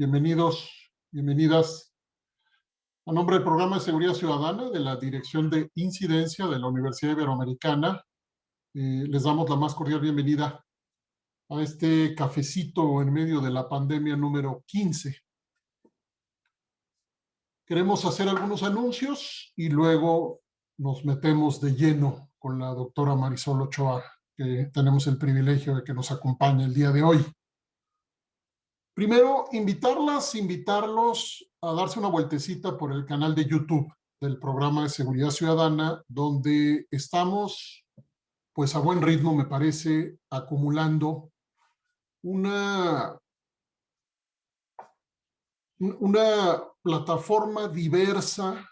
Bienvenidos, bienvenidas. A nombre del Programa de Seguridad Ciudadana de la Dirección de Incidencia de la Universidad Iberoamericana, les damos la más cordial bienvenida a este cafecito en medio de la pandemia número 15. Queremos hacer algunos anuncios y luego nos metemos de lleno con la doctora Marisol Ochoa, que tenemos el privilegio de que nos acompañe el día de hoy. Primero, invitarlos a darse una vueltecita por el canal de YouTube del Programa de Seguridad Ciudadana, donde estamos, pues a buen ritmo, me parece, acumulando una plataforma diversa,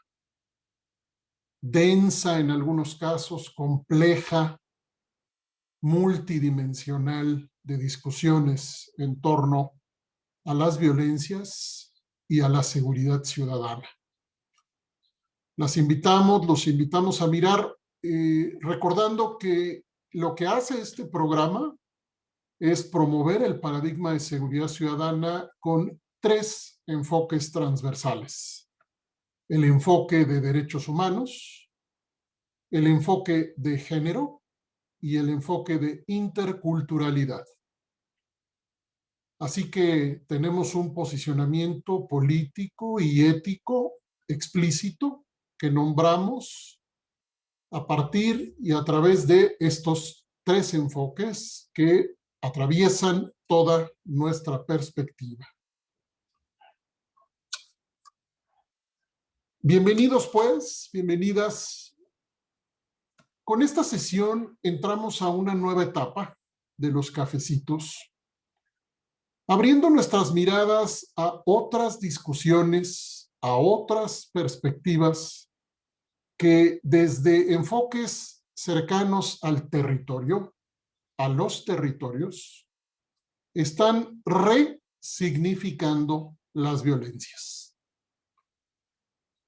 densa en algunos casos, compleja, multidimensional de discusiones en torno a las violencias y a la seguridad ciudadana. Los invitamos a mirar, recordando que lo que hace este programa es promover el paradigma de seguridad ciudadana con 3 enfoques transversales: el enfoque de derechos humanos, el enfoque de género y el enfoque de interculturalidad. Así que tenemos un posicionamiento político y ético explícito que nombramos a partir y a través de estos 3 enfoques que atraviesan toda nuestra perspectiva. Bienvenidos, pues, bienvenidas. Con esta sesión entramos a una nueva etapa de los cafecitos, abriendo nuestras miradas a otras discusiones, a otras perspectivas que desde enfoques cercanos al territorio, a los territorios, están resignificando las violencias.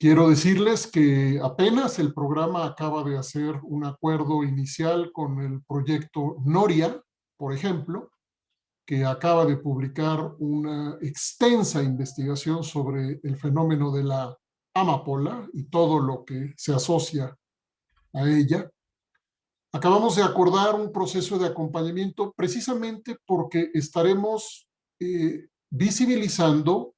Quiero decirles que apenas el programa acaba de hacer un acuerdo inicial con el proyecto Noria, por ejemplo, que acaba de publicar una extensa investigación sobre el fenómeno de la amapola y todo lo que se asocia a ella. Acabamos de acordar un proceso de acompañamiento precisamente porque estaremos visibilizando,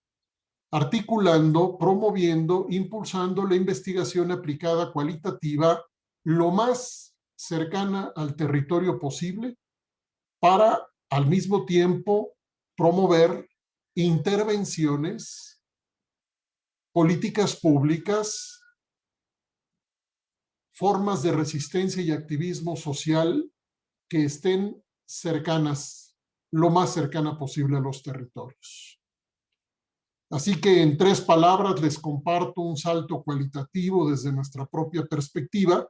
articulando, promoviendo, impulsando la investigación aplicada cualitativa lo más cercana al territorio posible para al mismo tiempo promover intervenciones, políticas públicas, formas de resistencia y activismo social que estén cercanas, lo más cercana posible a los territorios. Así que en 3 palabras les comparto un salto cualitativo desde nuestra propia perspectiva,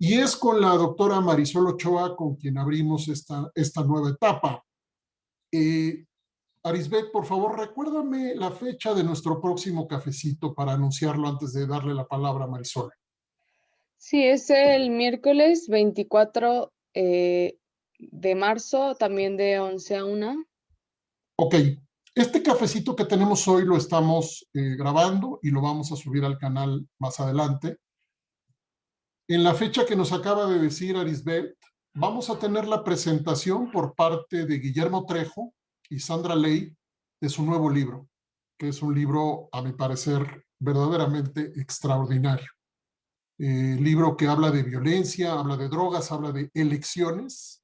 y es con la doctora Marisol Ochoa con quien abrimos esta nueva etapa. Arisbet, por favor, recuérdame la fecha de nuestro próximo cafecito para anunciarlo antes de darle la palabra a Marisol. Sí, es el miércoles 24 de marzo, también de 11 a 1. Ok, este cafecito que tenemos hoy lo estamos grabando y lo vamos a subir al canal más adelante. En la fecha que nos acaba de decir Arisbet, vamos a tener la presentación por parte de Guillermo Trejo y Sandra Ley de su nuevo libro, que es un libro, a mi parecer, verdaderamente extraordinario. Libro que habla de violencia, habla de drogas, habla de elecciones,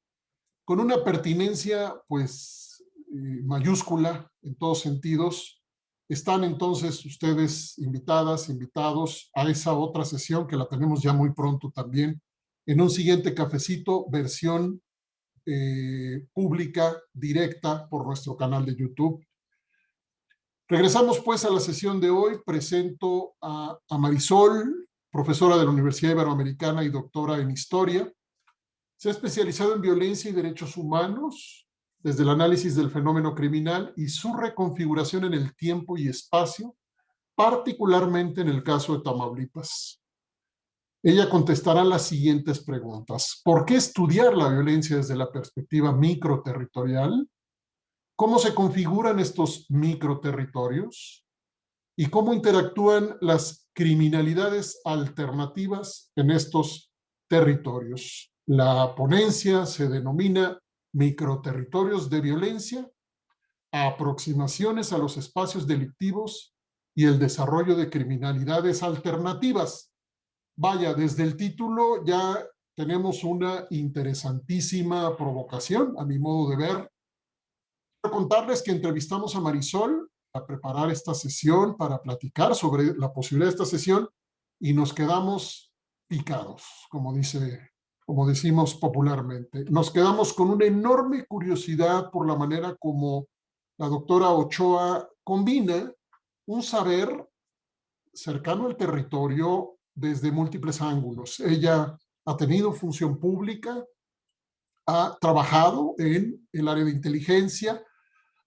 con una pertinencia, pues, mayúscula en todos sentidos. Están entonces ustedes invitadas, invitados a esa otra sesión que la tenemos ya muy pronto también, en un siguiente cafecito, versión pública, directa, por nuestro canal de YouTube. Regresamos pues a la sesión de hoy. Presento a Marisol, profesora de la Universidad Iberoamericana y doctora en Historia. Se ha especializado en violencia y derechos humanos, desde el análisis del fenómeno criminal y su reconfiguración en el tiempo y espacio, particularmente en el caso de Tamaulipas. Ella contestará las siguientes preguntas. ¿Por qué estudiar la violencia desde la perspectiva microterritorial? cómo se configuran estos microterritorios y cómo interactúan las criminalidades alternativas en estos territorios. La ponencia se denomina Microterritorios de Violencia, aproximaciones a los espacios delictivos y el desarrollo de criminalidades alternativas. Vaya, desde el título ya tenemos una interesantísima provocación, a mi modo de ver. Quiero contarles que entrevistamos a Marisol a preparar esta sesión, para platicar sobre la posibilidad de esta sesión, y nos quedamos picados, como decimos popularmente. Nos quedamos con una enorme curiosidad por la manera como la doctora Ochoa combina un saber cercano al territorio desde múltiples ángulos. Ella ha tenido función pública, ha trabajado en el área de inteligencia,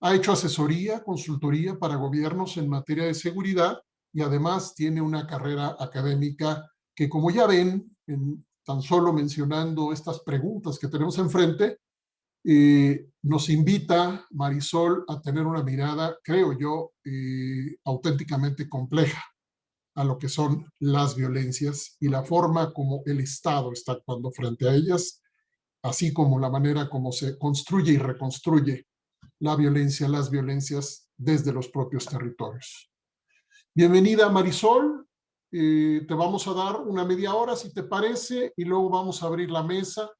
ha hecho asesoría, consultoría para gobiernos en materia de seguridad y además tiene una carrera académica que, como ya ven, tan solo mencionando estas preguntas que tenemos enfrente, nos invita, Marisol, a tener una mirada, creo yo, auténticamente compleja a lo que son las violencias y la forma como el Estado está actuando frente a ellas, así como la manera como se construye y reconstruye las violencias desde los propios territorios. Bienvenida, Marisol. Te vamos a dar una media hora, si te parece, y luego vamos a abrir la mesa.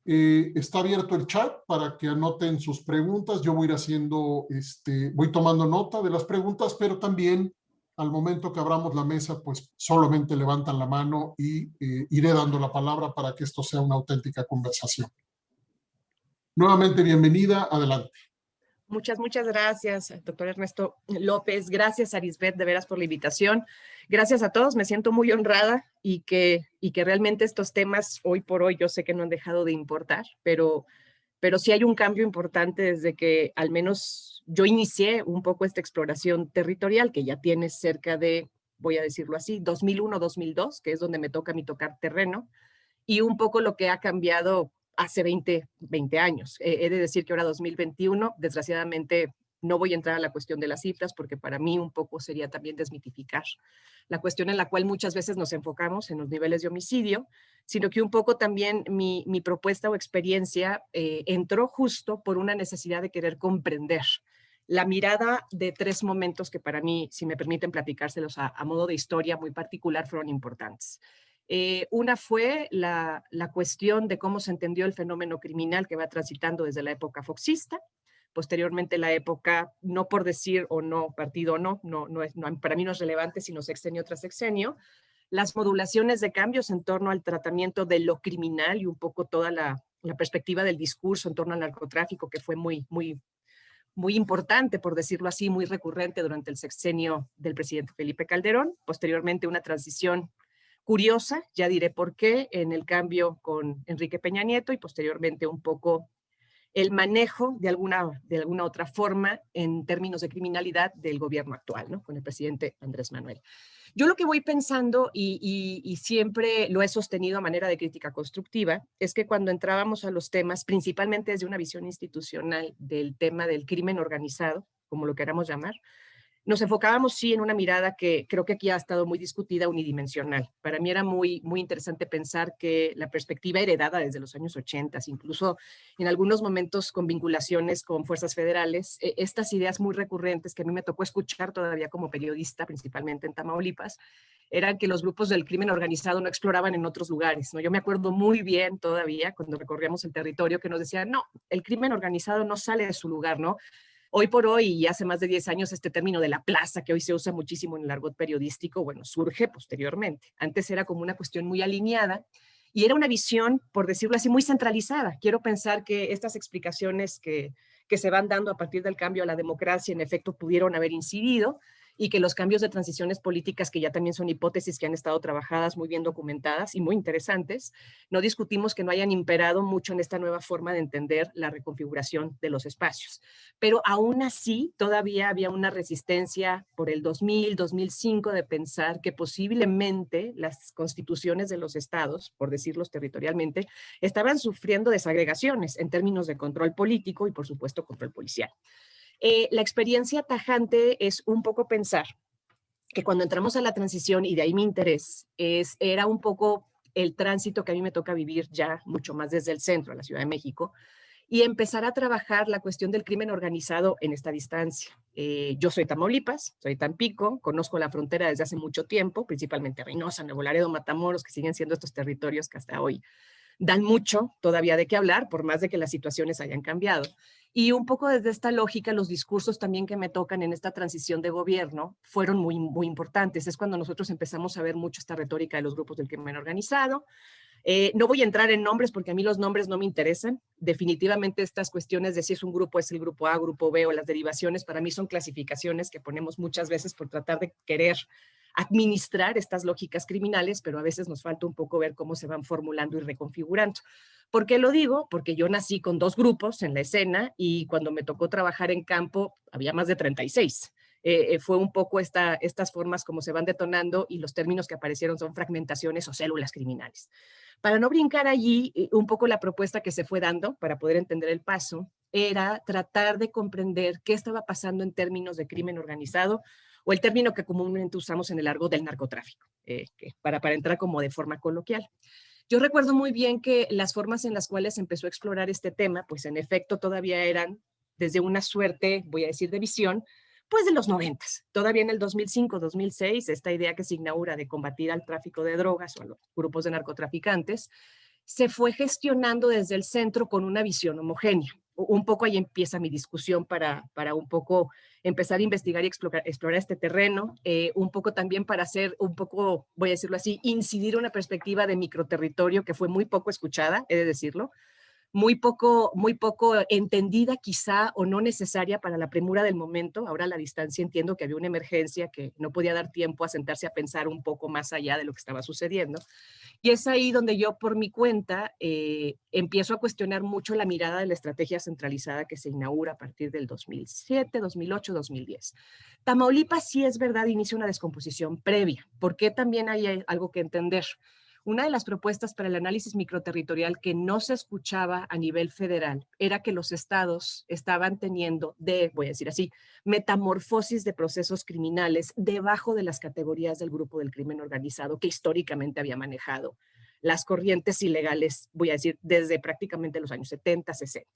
Está abierto el chat para que anoten sus preguntas. Yo voy a ir haciendo, voy tomando nota de las preguntas, pero también al momento que abramos la mesa, pues solamente levantan la mano y iré dando la palabra para que esto sea una auténtica conversación. Nuevamente, bienvenida. Adelante. Muchas gracias, doctor Ernesto López. Gracias, Arisbet, de veras por la invitación. Gracias a todos, me siento muy honrada y que realmente estos temas hoy por hoy yo sé que no han dejado de importar, pero sí hay un cambio importante desde que al menos yo inicié un poco esta exploración territorial que ya tiene cerca de, voy a decirlo así, 2001-2002, que es donde me toca a mí tocar terreno, y un poco lo que ha cambiado hace 20 años. He de decir que ahora 2021, desgraciadamente, no voy a entrar a la cuestión de las cifras porque para mí un poco sería también desmitificar la cuestión en la cual muchas veces nos enfocamos en los niveles de homicidio, sino que un poco también mi propuesta o experiencia entró justo por una necesidad de querer comprender la mirada de tres momentos que para mí, si me permiten platicárselos a modo de historia muy particular, fueron importantes. Una fue la cuestión de cómo se entendió el fenómeno criminal que va transitando desde la época foxista, posteriormente la época, no por decir o no, partido o no, para mí no es relevante, sino sexenio tras sexenio, las modulaciones de cambios en torno al tratamiento de lo criminal y un poco toda la perspectiva del discurso en torno al narcotráfico, que fue muy importante, por decirlo así, muy recurrente durante el sexenio del presidente Felipe Calderón, posteriormente una transición curiosa, ya diré por qué, en el cambio con Enrique Peña Nieto y posteriormente un poco el manejo de alguna otra forma en términos de criminalidad del gobierno actual, ¿no? Con el presidente Andrés Manuel. Yo lo que voy pensando y siempre lo he sostenido a manera de crítica constructiva es que cuando entrábamos a los temas, principalmente desde una visión institucional del tema del crimen organizado, como lo queramos llamar, nos enfocábamos sí en una mirada que creo que aquí ha estado muy discutida, unidimensional. Para mí era muy interesante pensar que la perspectiva heredada desde los años 80, incluso en algunos momentos con vinculaciones con fuerzas federales, estas ideas muy recurrentes que a mí me tocó escuchar todavía como periodista, principalmente en Tamaulipas, eran que los grupos del crimen organizado no exploraban en otros lugares, ¿no? Yo me acuerdo muy bien todavía cuando recorríamos el territorio que nos decían, no, el crimen organizado no sale de su lugar, ¿no? Hoy por hoy, y hace más de 10 años, este término de la plaza, que hoy se usa muchísimo en el argot periodístico, bueno, surge posteriormente. Antes era como una cuestión muy alineada y era una visión, por decirlo así, muy centralizada. Quiero pensar que estas explicaciones que se van dando a partir del cambio a la democracia, en efecto, pudieron haber incidido y que los cambios de transiciones políticas, que ya también son hipótesis que han estado trabajadas, muy bien documentadas y muy interesantes, no discutimos que no hayan imperado mucho en esta nueva forma de entender la reconfiguración de los espacios. Pero aún así, todavía había una resistencia por el 2000, 2005 de pensar que posiblemente las constituciones de los estados, por decirlos territorialmente, estaban sufriendo desagregaciones en términos de control político y, por supuesto, control policial. La experiencia tajante es un poco pensar que cuando entramos a la transición, y de ahí mi interés, era un poco el tránsito que a mí me toca vivir ya mucho más desde el centro, la Ciudad de México, y empezar a trabajar la cuestión del crimen organizado en esta distancia. Yo soy Tamaulipas, soy Tampico, conozco la frontera desde hace mucho tiempo, principalmente Reynosa, Nuevo Laredo, Matamoros, que siguen siendo estos territorios que hasta hoy dan mucho todavía de qué hablar, por más de que las situaciones hayan cambiado. Y un poco desde esta lógica, los discursos también que me tocan en esta transición de gobierno fueron muy, muy importantes. Es cuando nosotros empezamos a ver mucho esta retórica de los grupos del crimen organizado. No voy a entrar en nombres porque a mí los nombres no me interesan. Definitivamente estas cuestiones de si es un grupo, es el grupo A, grupo B o las derivaciones, para mí son clasificaciones que ponemos muchas veces por tratar de querer administrar estas lógicas criminales, pero a veces nos falta un poco ver cómo se van formulando y reconfigurando. ¿Por qué lo digo? Porque yo nací con 2 grupos en la escena y cuando me tocó trabajar en campo había más de 36. Fue un poco estas formas como se van detonando y los términos que aparecieron son fragmentaciones o células criminales. Para no brincar allí, un poco la propuesta que se fue dando para poder entender el paso era tratar de comprender qué estaba pasando en términos de crimen organizado, o el término que comúnmente usamos en el argot del narcotráfico, para entrar como de forma coloquial. Yo recuerdo muy bien que las formas en las cuales empezó a explorar este tema, pues en efecto todavía eran desde una suerte, voy a decir, de visión, pues de los 90. Todavía en el 2005, 2006, esta idea que se inaugura de combatir al tráfico de drogas o a los grupos de narcotraficantes, se fue gestionando desde el centro con una visión homogénea. Un poco ahí empieza mi discusión para un poco empezar a investigar y explorar este terreno, un poco también para hacer un poco, voy a decirlo así, incidir una perspectiva de microterritorio que fue muy poco escuchada, he de decirlo, muy poco entendida quizá o no necesaria para la premura del momento. Ahora a la distancia entiendo que había una emergencia que no podía dar tiempo a sentarse a pensar un poco más allá de lo que estaba sucediendo. Y es ahí donde yo por mi cuenta empiezo a cuestionar mucho la mirada de la estrategia centralizada que se inaugura a partir del 2007, 2008, 2010. Tamaulipas sí es verdad inicia una descomposición previa, porque también hay algo que entender. Una de las propuestas para el análisis microterritorial que no se escuchaba a nivel federal era que los estados estaban teniendo, voy a decir así, metamorfosis de procesos criminales debajo de las categorías del grupo del crimen organizado que históricamente había manejado las corrientes ilegales, voy a decir, desde prácticamente los años 70, 60.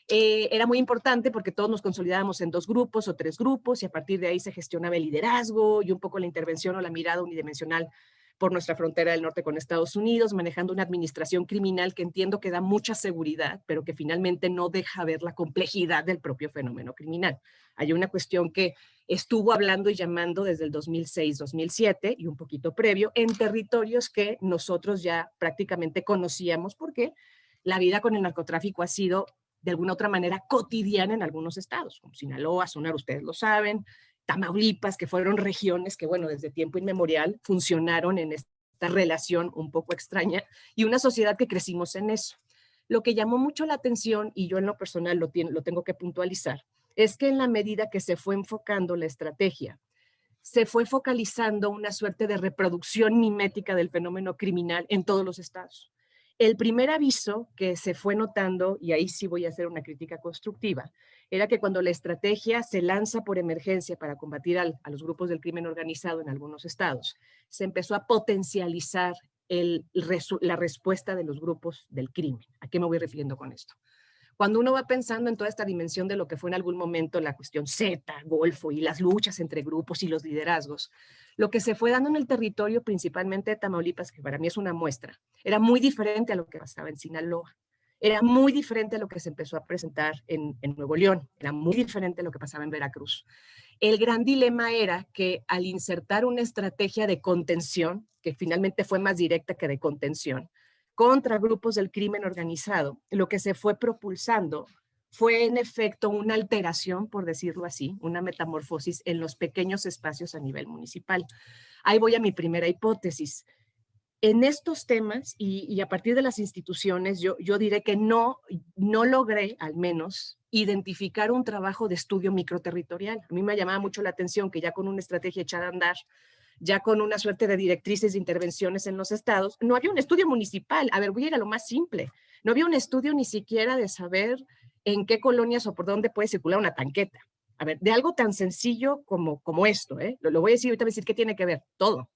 Era muy importante porque todos nos consolidábamos en 2 grupos o 3 grupos y a partir de ahí se gestionaba el liderazgo y un poco la intervención o la mirada unidimensional por nuestra frontera del norte con Estados Unidos, manejando una administración criminal que entiendo que da mucha seguridad, pero que finalmente no deja ver la complejidad del propio fenómeno criminal. Hay una cuestión que estuvo hablando y llamando desde el 2006, 2007 y un poquito previo en territorios que nosotros ya prácticamente conocíamos porque la vida con el narcotráfico ha sido de alguna otra manera cotidiana en algunos estados, como Sinaloa, Sonora, ustedes lo saben, Tamaulipas, que fueron regiones que, bueno, desde tiempo inmemorial funcionaron en esta relación un poco extraña y una sociedad que crecimos en eso. Lo que llamó mucho la atención, y yo en lo personal lo tengo que puntualizar, es que en la medida que se fue enfocando la estrategia, se fue focalizando una suerte de reproducción mimética del fenómeno criminal en todos los estados. El primer aviso que se fue notando, y ahí sí voy a hacer una crítica constructiva, era que cuando la estrategia se lanza por emergencia para combatir a los grupos del crimen organizado en algunos estados, se empezó a potencializar la respuesta de los grupos del crimen. ¿A qué me voy refiriendo con esto? Cuando uno va pensando en toda esta dimensión de lo que fue en algún momento la cuestión Z, Golfo y las luchas entre grupos y los liderazgos, lo que se fue dando en el territorio, principalmente de Tamaulipas, que para mí es una muestra, era muy diferente a lo que pasaba en Sinaloa. Era muy diferente a lo que se empezó a presentar en Nuevo León, era muy diferente a lo que pasaba en Veracruz. El gran dilema era que al insertar una estrategia de contención, que finalmente fue más directa que de contención, contra grupos del crimen organizado, lo que se fue propulsando fue en efecto una alteración, por decirlo así, una metamorfosis en los pequeños espacios a nivel municipal. Ahí voy a mi primera hipótesis. En estos temas y a partir de las instituciones, yo diré que no logré, al menos, identificar un trabajo de estudio microterritorial. A mí me llamaba mucho la atención que ya con una estrategia echada a andar, ya con una suerte de directrices de intervenciones en los estados, no había un estudio municipal. A ver, voy a ir a lo más simple. No había un estudio ni siquiera de saber en qué colonias o por dónde puede circular una tanqueta. A ver, de algo tan sencillo como esto, lo voy a decir, ahorita voy a decir qué tiene que ver, todo.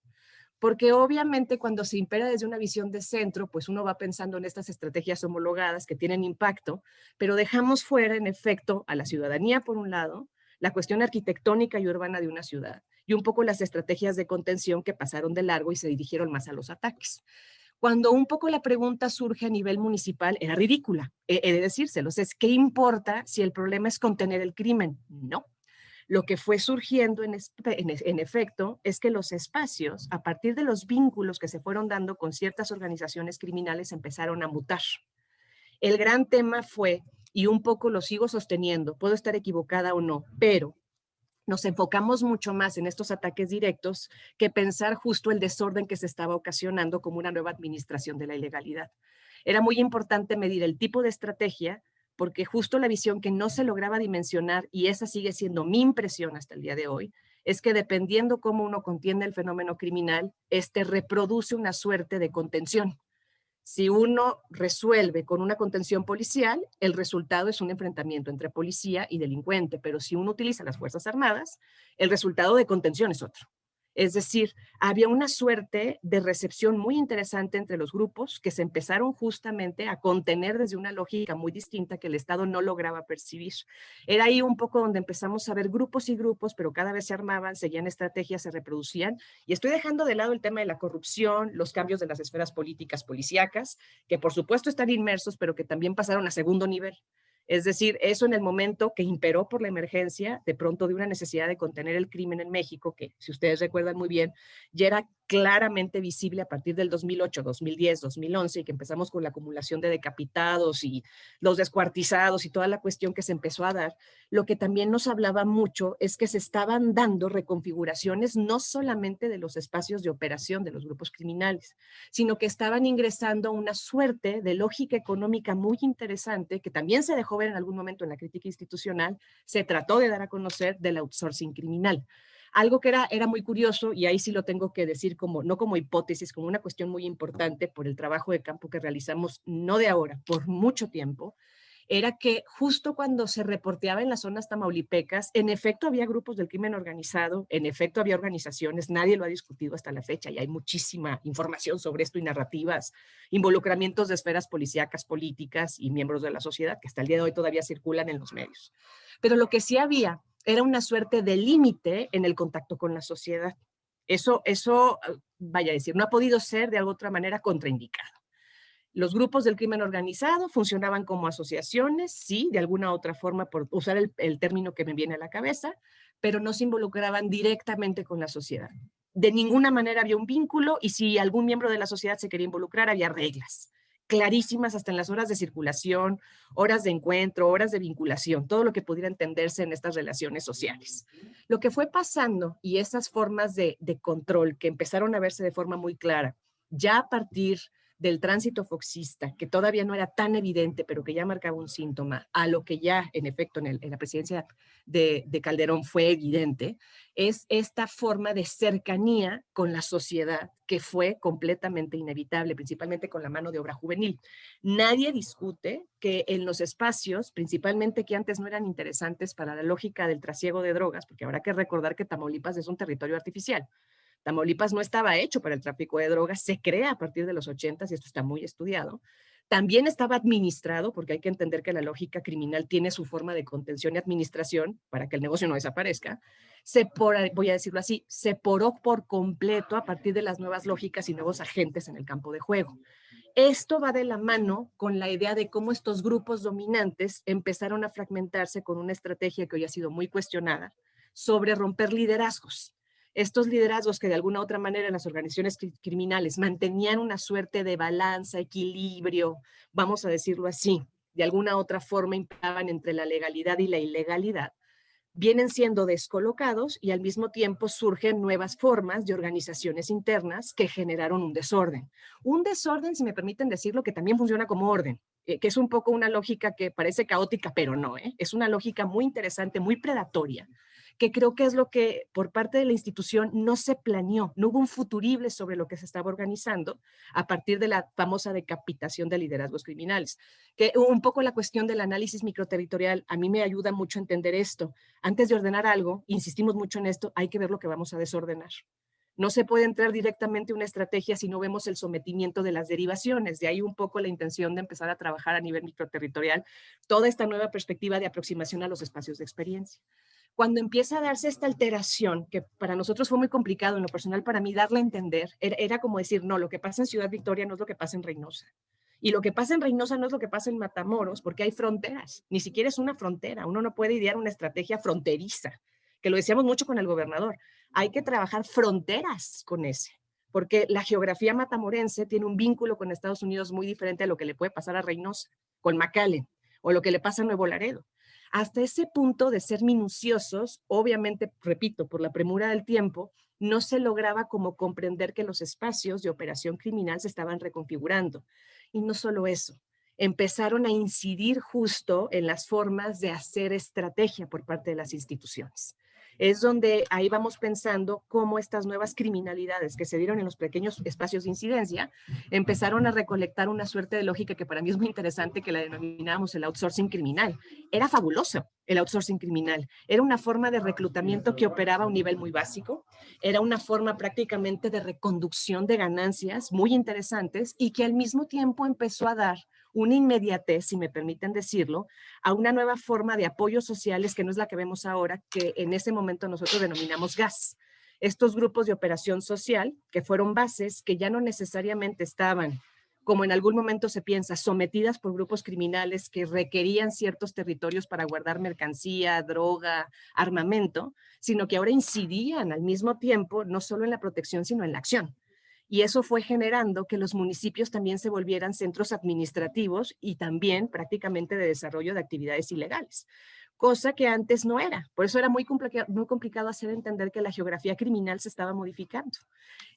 Porque obviamente cuando se impera desde una visión de centro, pues uno va pensando en estas estrategias homologadas que tienen impacto, pero dejamos fuera en efecto a la ciudadanía por un lado, la cuestión arquitectónica y urbana de una ciudad, y un poco las estrategias de contención que pasaron de largo y se dirigieron más a los ataques. Cuando un poco la pregunta surge a nivel municipal, era ridícula, he de decírselos, es ¿qué importa si el problema es contener el crimen? No. Lo que fue surgiendo en efecto es que los espacios, a partir de los vínculos que se fueron dando con ciertas organizaciones criminales, empezaron a mutar. El gran tema fue, y un poco lo sigo sosteniendo, puedo estar equivocada o no, pero nos enfocamos mucho más en estos ataques directos que pensar justo el desorden que se estaba ocasionando como una nueva administración de la ilegalidad. Era muy importante medir el tipo de estrategia, porque justo la visión que no se lograba dimensionar, y esa sigue siendo mi impresión hasta el día de hoy, es que dependiendo cómo uno contiende el fenómeno criminal, reproduce una suerte de contención. Si uno resuelve con una contención policial, el resultado es un enfrentamiento entre policía y delincuente, pero si uno utiliza las Fuerzas Armadas, el resultado de contención es otro. Es decir, había una suerte de recepción muy interesante entre los grupos que se empezaron justamente a contener desde una lógica muy distinta que el Estado no lograba percibir. Era ahí un poco donde empezamos a ver grupos y grupos, pero cada vez se armaban, seguían estrategias, se reproducían. Y estoy dejando de lado el tema de la corrupción, los cambios de las esferas políticas policíacas, que por supuesto están inmersos, pero que también pasaron a segundo nivel. Es decir, eso en el momento que imperó por la emergencia, de pronto de una necesidad de contener el crimen en México, que si ustedes recuerdan muy bien, ya era claramente visible a partir del 2008, 2010, 2011, y que empezamos con la acumulación de decapitados y los descuartizados y toda la cuestión que se empezó a dar. Lo que también nos hablaba mucho es que se estaban dando reconfiguraciones no solamente de los espacios de operación de los grupos criminales, sino que estaban ingresando una suerte de lógica económica muy interesante que también se dejó ver en algún momento en la crítica institucional, se trató de dar a conocer del outsourcing criminal. Algo que era muy curioso, y ahí sí lo tengo que decir no como hipótesis, como una cuestión muy importante por el trabajo de campo que realizamos, no de ahora, por mucho tiempo, era que justo cuando se reporteaba en las zonas tamaulipecas, en efecto había grupos del crimen organizado, en efecto había organizaciones, nadie lo ha discutido hasta la fecha y hay muchísima información sobre esto y narrativas, involucramientos de esferas policíacas, políticas y miembros de la sociedad que hasta el día de hoy todavía circulan en los medios. Pero lo que sí había era una suerte de límite en el contacto con la sociedad. Eso, vaya a decir, no ha podido ser de alguna otra manera contraindicado. Los grupos del crimen organizado funcionaban como asociaciones, sí, de alguna otra forma, por usar el término que me viene a la cabeza, pero no se involucraban directamente con la sociedad. De ninguna manera había un vínculo y si algún miembro de la sociedad se quería involucrar, había reglas clarísimas hasta en las horas de circulación, horas de encuentro, horas de vinculación, todo lo que pudiera entenderse en estas relaciones sociales. Lo que fue pasando y esas formas de control que empezaron a verse de forma muy clara, ya a partir del tránsito foxista, que todavía no era tan evidente, pero que ya marcaba un síntoma, a lo que ya, en efecto, en la presidencia de Calderón fue evidente, es esta forma de cercanía con la sociedad que fue completamente inevitable, principalmente con la mano de obra juvenil. Nadie discute que en los espacios, principalmente que antes no eran interesantes para la lógica del trasiego de drogas, porque habrá que recordar que Tamaulipas es un territorio artificial. Tamaulipas no estaba hecho para el tráfico de drogas, se crea a partir de los 80s y esto está muy estudiado. También estaba administrado, porque hay que entender que la lógica criminal tiene su forma de contención y administración para que el negocio no desaparezca. Voy a decirlo así, se poró por completo a partir de las nuevas lógicas y nuevos agentes en el campo de juego. Esto va de la mano con la idea de cómo estos grupos dominantes empezaron a fragmentarse con una estrategia que hoy ha sido muy cuestionada sobre romper liderazgos. Estos liderazgos que de alguna u otra manera en las organizaciones criminales mantenían una suerte de balanza, equilibrio, vamos a decirlo así, de alguna otra forma implicaban entre la legalidad y la ilegalidad, vienen siendo descolocados y al mismo tiempo surgen nuevas formas de organizaciones internas que generaron un desorden. Un desorden, si me permiten decirlo, que también funciona como orden, que es un poco una lógica que parece caótica, pero no, es una lógica muy interesante, muy predatoria, que creo que es lo que por parte de la institución no se planeó, no hubo un futurible sobre lo que se estaba organizando a partir de la famosa decapitación de liderazgos criminales. Que un poco la cuestión del análisis microterritorial a mí me ayuda mucho a entender esto. Antes de ordenar algo, insistimos mucho en esto, hay que ver lo que vamos a desordenar. No se puede entrar directamente a una estrategia si no vemos el sometimiento de las derivaciones. De ahí un poco la intención de empezar a trabajar a nivel microterritorial toda esta nueva perspectiva de aproximación a los espacios de experiencia. Cuando empieza a darse esta alteración, que para nosotros fue muy complicado, en lo personal para mí darle a entender, era como decir, no, lo que pasa en Ciudad Victoria no es lo que pasa en Reynosa. Y lo que pasa en Reynosa no es lo que pasa en Matamoros, porque hay fronteras, ni siquiera es una frontera, uno no puede idear una estrategia fronteriza, que lo decíamos mucho con el gobernador, hay que trabajar fronteras con ese, porque la geografía matamorense tiene un vínculo con Estados Unidos muy diferente a lo que le puede pasar a Reynosa, con McAllen, o lo que le pasa a Nuevo Laredo. Hasta ese punto de ser minuciosos, obviamente, repito, por la premura del tiempo, no se lograba como comprender que los espacios de operación criminal se estaban reconfigurando. Y no solo eso, empezaron a incidir justo en las formas de hacer estrategia por parte de las instituciones. Es donde ahí vamos pensando cómo estas nuevas criminalidades que se dieron en los pequeños espacios de incidencia empezaron a recolectar una suerte de lógica que para mí es muy interesante, que la denominamos el outsourcing criminal. Era fabuloso el outsourcing criminal. Era una forma de reclutamiento que operaba a un nivel muy básico. Era una forma prácticamente de reconducción de ganancias muy interesantes y que al mismo tiempo empezó a dar una inmediatez, si me permiten decirlo, a una nueva forma de apoyos sociales que no es la que vemos ahora, que en ese momento nosotros denominamos GAS. Estos grupos de operación social, que fueron bases que ya no necesariamente estaban, como en algún momento se piensa, sometidas por grupos criminales que requerían ciertos territorios para guardar mercancía, droga, armamento, sino que ahora incidían al mismo tiempo no solo en la protección, sino en la acción. Y eso fue generando que los municipios también se volvieran centros administrativos y también prácticamente de desarrollo de actividades ilegales, cosa que antes no era. Por eso era muy complicado hacer entender que la geografía criminal se estaba modificando.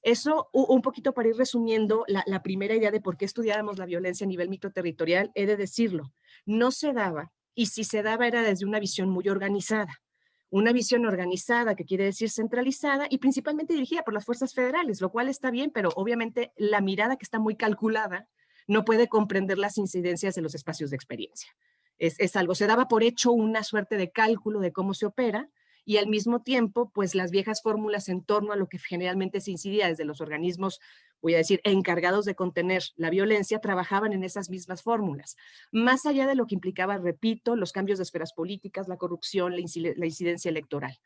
Eso, un poquito para ir resumiendo la primera idea de por qué estudiábamos la violencia a nivel microterritorial, he de decirlo, no se daba, y si se daba era desde una visión muy organizada. Una visión organizada, que quiere decir centralizada y principalmente dirigida por las fuerzas federales, lo cual está bien, pero obviamente la mirada que está muy calculada no puede comprender las incidencias de los espacios de experiencia. Es algo, se daba por hecho una suerte de cálculo de cómo se opera y al mismo tiempo, pues las viejas fórmulas en torno a lo que generalmente se incidía desde los organismos, voy a decir, encargados de contener la violencia, trabajaban en esas mismas fórmulas. Más allá de lo que implicaba, repito, los cambios de esferas políticas, la corrupción, la incidencia electoral.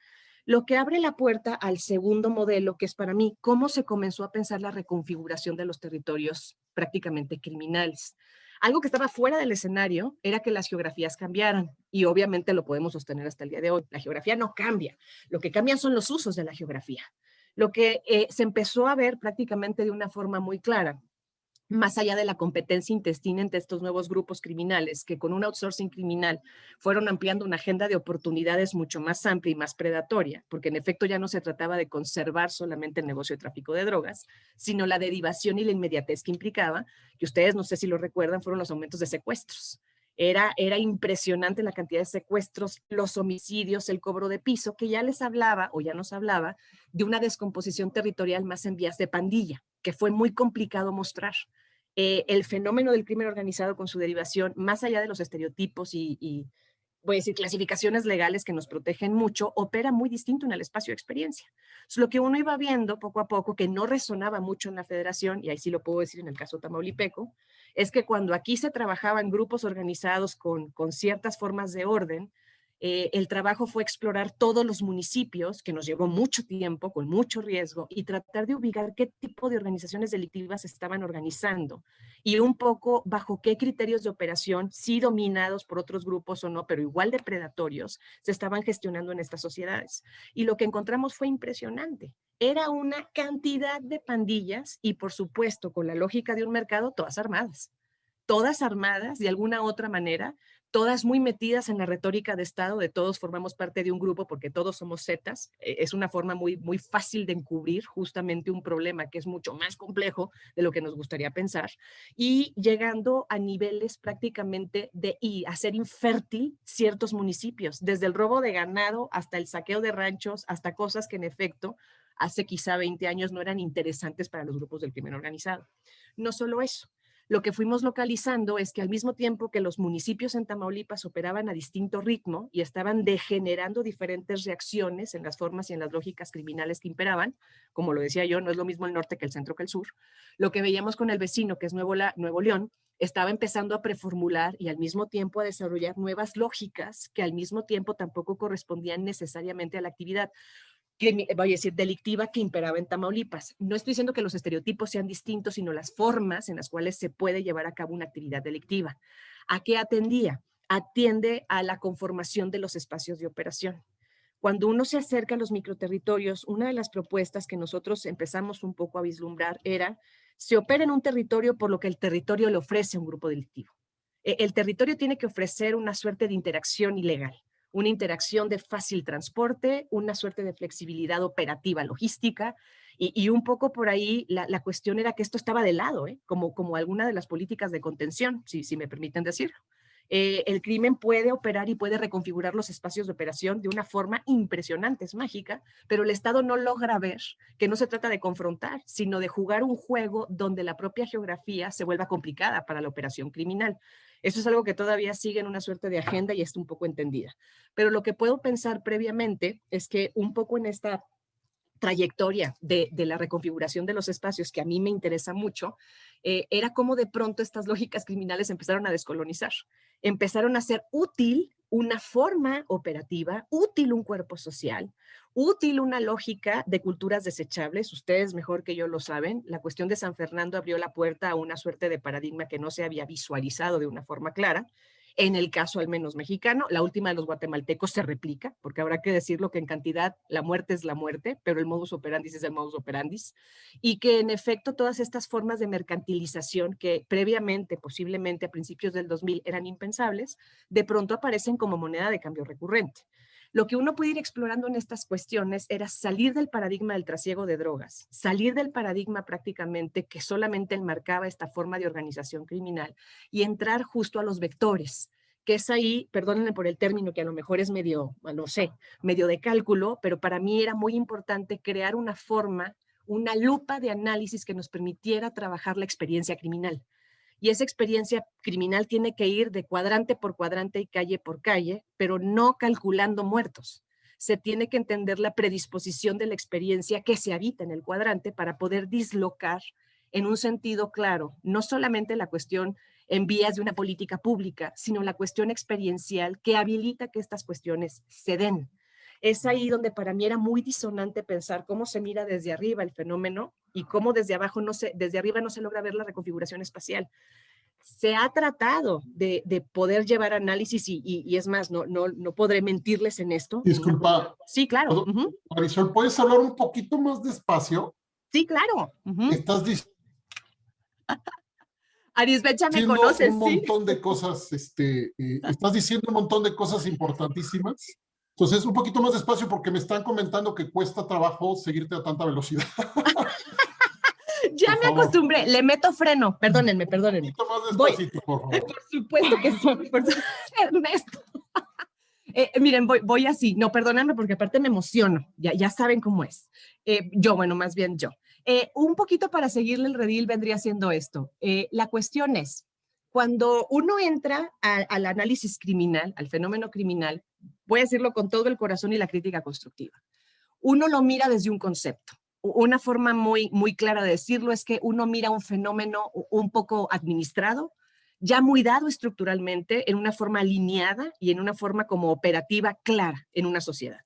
Lo que abre la puerta al segundo modelo, que es para mí cómo se comenzó a pensar la reconfiguración de los territorios prácticamente criminales. Algo que estaba fuera del escenario era que las geografías cambiaran y obviamente lo podemos sostener hasta el día de hoy. La geografía no cambia, lo que cambian son los usos de la geografía. Lo que se empezó a ver prácticamente de una forma muy clara, más allá de la competencia intestina entre estos nuevos grupos criminales, que con un outsourcing criminal fueron ampliando una agenda de oportunidades mucho más amplia y más predatoria, porque en efecto ya no se trataba de conservar solamente el negocio de tráfico de drogas, sino la derivación y la inmediatez que implicaba, que ustedes no sé si lo recuerdan, fueron los aumentos de secuestros. Era impresionante la cantidad de secuestros, los homicidios, el cobro de piso, que ya les hablaba o ya nos hablaba de una descomposición territorial más en vías de pandilla, que fue muy complicado mostrar. El fenómeno del crimen organizado con su derivación, más allá de los estereotipos y voy a decir, clasificaciones legales que nos protegen mucho, opera muy distinto en el espacio de experiencia. Es lo que uno iba viendo poco a poco, que no resonaba mucho en la federación, y ahí sí lo puedo decir en el caso tamaulipeco, es que cuando aquí se trabajaban grupos organizados con ciertas formas de orden, el trabajo fue explorar todos los municipios, que nos llevó mucho tiempo, con mucho riesgo, y tratar de ubicar qué tipo de organizaciones delictivas se estaban organizando y un poco bajo qué criterios de operación, sí dominados por otros grupos o no, pero igual de predatorios, se estaban gestionando en estas sociedades. Y lo que encontramos fue impresionante. Era una cantidad de pandillas y, por supuesto, con la lógica de un mercado, todas armadas. todas armadas de alguna otra manera, todas muy metidas en la retórica de Estado, de todos formamos parte de un grupo porque todos somos zetas. Es una forma muy, muy fácil de encubrir justamente un problema que es mucho más complejo de lo que nos gustaría pensar, y llegando a niveles prácticamente de hacer infértil ciertos municipios, desde el robo de ganado hasta el saqueo de ranchos, hasta cosas que en efecto hace quizá 20 años no eran interesantes para los grupos del crimen organizado. No solo eso. Lo que fuimos localizando es que al mismo tiempo que los municipios en Tamaulipas operaban a distinto ritmo y estaban degenerando diferentes reacciones en las formas y en las lógicas criminales que imperaban, como lo decía yo, no es lo mismo el norte que el centro que el sur, lo que veíamos con el vecino, que es Nuevo León, estaba empezando a preformular y al mismo tiempo a desarrollar nuevas lógicas que al mismo tiempo tampoco correspondían necesariamente a la actividad, voy a decir, delictiva que imperaba en Tamaulipas. No estoy diciendo que los estereotipos sean distintos, sino las formas en las cuales se puede llevar a cabo una actividad delictiva. ¿A qué atendía? Atiende a la conformación de los espacios de operación. Cuando uno se acerca a los microterritorios, una de las propuestas que nosotros empezamos un poco a vislumbrar era, se opera en un territorio por lo que el territorio le ofrece a un grupo delictivo. El territorio tiene que ofrecer una suerte de interacción ilegal, una interacción de fácil transporte, una suerte de flexibilidad operativa logística, y un poco por ahí la cuestión era que esto estaba de lado, como alguna de las políticas de contención, si me permiten decirlo. El crimen puede operar y puede reconfigurar los espacios de operación de una forma impresionante, es mágica, pero el Estado no logra ver que no se trata de confrontar, sino de jugar un juego donde la propia geografía se vuelva complicada para la operación criminal. Eso es algo que todavía sigue en una suerte de agenda y está un poco entendida. Pero lo que puedo pensar previamente es que un poco en esta trayectoria de la reconfiguración de los espacios, que a mí me interesa mucho, era cómo de pronto estas lógicas criminales empezaron a descolonizar. Empezaron a ser útil una forma operativa, útil un cuerpo social, útil una lógica de culturas desechables. Ustedes mejor que yo lo saben, la cuestión de San Fernando abrió la puerta a una suerte de paradigma que no se había visualizado de una forma clara. En el caso al menos mexicano, la última de los guatemaltecos se replica, porque habrá que decirlo que en cantidad la muerte es la muerte, pero el modus operandi es el modus operandi, y que en efecto todas estas formas de mercantilización que previamente, posiblemente a principios del 2000 eran impensables, de pronto aparecen como moneda de cambio recurrente. Lo que uno puede ir explorando en estas cuestiones era salir del paradigma del trasiego de drogas, salir del paradigma prácticamente que solamente enmarcaba esta forma de organización criminal y entrar justo a los vectores, que es ahí, perdónenme por el término que a lo mejor es medio, no sé, medio de cálculo, pero para mí era muy importante crear una forma, una lupa de análisis que nos permitiera trabajar la experiencia criminal. Y esa experiencia criminal tiene que ir de cuadrante por cuadrante y calle por calle, pero no calculando muertos. Se tiene que entender la predisposición de la experiencia que se habita en el cuadrante para poder dislocar en un sentido claro, no solamente la cuestión en vías de una política pública, sino la cuestión experiencial que habilita que estas cuestiones se den. Es ahí donde para mí era muy disonante pensar cómo se mira desde arriba el fenómeno y cómo desde arriba no se logra ver la reconfiguración espacial. Se ha tratado de poder llevar análisis y es más, no podré mentirles en esto. Disculpa. Sí, claro. Marisol, ¿puedes hablar un poquito más despacio? Sí, claro. Estás diciendo Arisbet ya me conoces, un montón de cosas, estás diciendo un montón de cosas importantísimas. Entonces, un poquito más despacio porque me están comentando que cuesta trabajo seguirte a tanta velocidad. Ya me acostumbré, le meto freno, perdónenme. Un poquito más despacito, por favor. Por supuesto que sí, Ernesto. Miren, voy así, no, perdónenme porque aparte me emociono, ya saben cómo es. Más bien yo. Un poquito para seguirle el redil vendría siendo esto. La cuestión es, cuando uno entra al análisis criminal, al fenómeno criminal, voy a decirlo con todo el corazón y la crítica constructiva, uno lo mira desde un concepto. Una forma muy, muy clara de decirlo es que uno mira un fenómeno un poco administrado, ya muy dado estructuralmente, en una forma alineada y en una forma como operativa clara en una sociedad.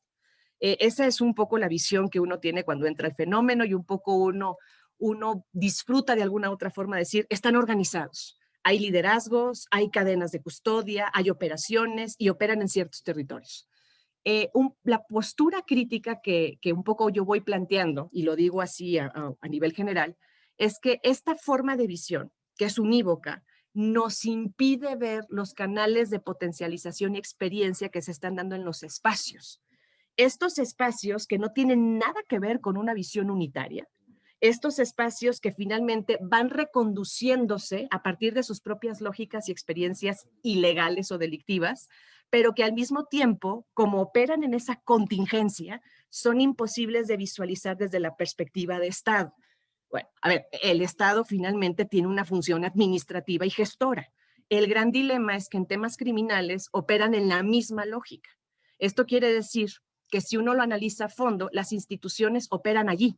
Esa es un poco la visión que uno tiene cuando entra al fenómeno y un poco uno disfruta de alguna otra forma de decir, están organizados. Hay liderazgos, hay cadenas de custodia, hay operaciones y operan en ciertos territorios. La postura crítica que un poco yo voy planteando, y lo digo así a nivel general, es que esta forma de visión, que es unívoca, nos impide ver los canales de potencialización y experiencia que se están dando en los espacios. Estos espacios que no tienen nada que ver con una visión unitaria, estos espacios que finalmente van reconduciéndose a partir de sus propias lógicas y experiencias ilegales o delictivas, pero que al mismo tiempo, como operan en esa contingencia, son imposibles de visualizar desde la perspectiva de Estado. Bueno, a ver, el Estado finalmente tiene una función administrativa y gestora. El gran dilema es que en temas criminales operan en la misma lógica. Esto quiere decir que si uno lo analiza a fondo, las instituciones operan allí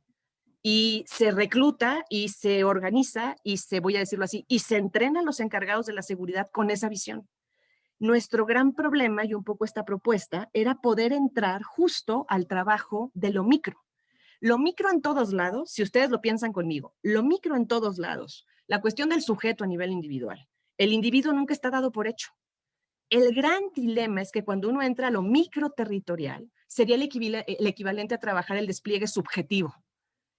y se recluta y se organiza y voy a decirlo así, y se entrenan los encargados de la seguridad con esa visión. Nuestro gran problema, y un poco esta propuesta, era poder entrar justo al trabajo de lo micro. Lo micro en todos lados, si ustedes lo piensan conmigo, lo micro en todos lados, la cuestión del sujeto a nivel individual. El individuo nunca está dado por hecho. El gran dilema es que cuando uno entra a lo micro territorial, sería el equivalente a trabajar el despliegue subjetivo.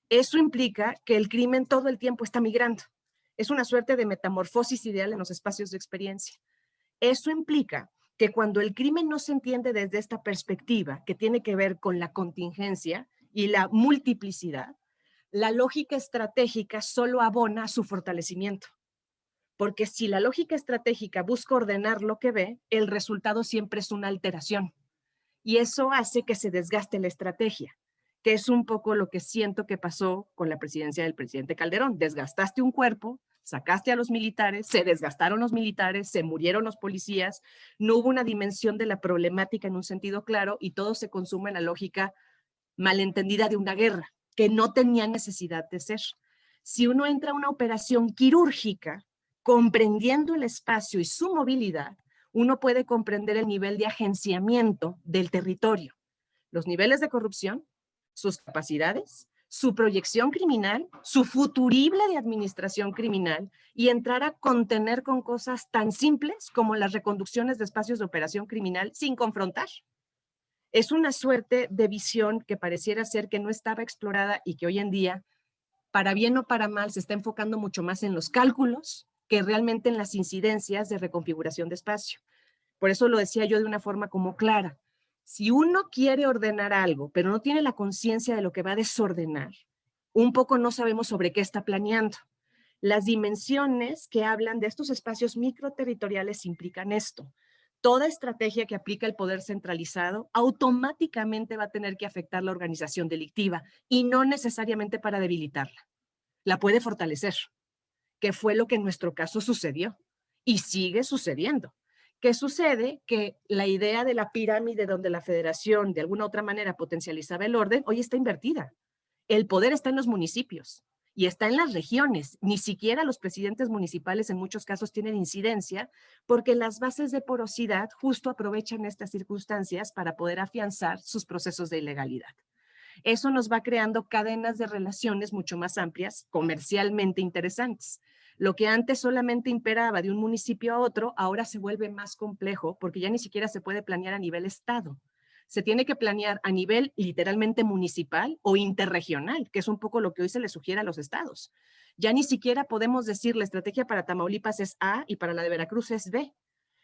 Eso implica que el crimen todo el tiempo está migrando. Es una suerte de metamorfosis ideal en los espacios de experiencia. Eso implica que cuando el crimen no se entiende desde esta perspectiva, que tiene que ver con la contingencia y la multiplicidad, la lógica estratégica solo abona a su fortalecimiento. Porque si la lógica estratégica busca ordenar lo que ve, el resultado siempre es una alteración. Y eso hace que se desgaste la estrategia, que es un poco lo que siento que pasó con la presidencia del presidente Calderón. Desgastaste un cuerpo, sacaste a los militares, se desgastaron los militares, se murieron los policías, no hubo una dimensión de la problemática en un sentido claro y todo se consume en la lógica malentendida de una guerra, que no tenía necesidad de ser. Si uno entra a una operación quirúrgica, comprendiendo el espacio y su movilidad, uno puede comprender el nivel de agenciamiento del territorio, los niveles de corrupción, sus capacidades, su proyección criminal, su futurible de administración criminal y entrar a contener con cosas tan simples como las reconducciones de espacios de operación criminal sin confrontar. Es una suerte de visión que pareciera ser que no estaba explorada y que hoy en día, para bien o para mal, se está enfocando mucho más en los cálculos que realmente en las incidencias de reconfiguración de espacio. Por eso lo decía yo de una forma como clara. Si uno quiere ordenar algo, pero no tiene la conciencia de lo que va a desordenar, un poco no sabemos sobre qué está planeando. Las dimensiones que hablan de estos espacios microterritoriales implican esto. Toda estrategia que aplica el poder centralizado automáticamente va a tener que afectar la organización delictiva y no necesariamente para debilitarla. La puede fortalecer, que fue lo que en nuestro caso sucedió y sigue sucediendo. ¿Qué sucede? Que la idea de la pirámide donde la federación de alguna otra manera potencializaba el orden, hoy está invertida. El poder está en los municipios y está en las regiones. Ni siquiera los presidentes municipales en muchos casos tienen incidencia porque las bases de porosidad justo aprovechan estas circunstancias para poder afianzar sus procesos de ilegalidad. Eso nos va creando cadenas de relaciones mucho más amplias, comercialmente interesantes. Lo que antes solamente imperaba de un municipio a otro, ahora se vuelve más complejo porque ya ni siquiera se puede planear a nivel estado. Se tiene que planear a nivel literalmente municipal o interregional, que es un poco lo que hoy se le sugiere a los estados. Ya ni siquiera podemos decir la estrategia para Tamaulipas es A y para la de Veracruz es B.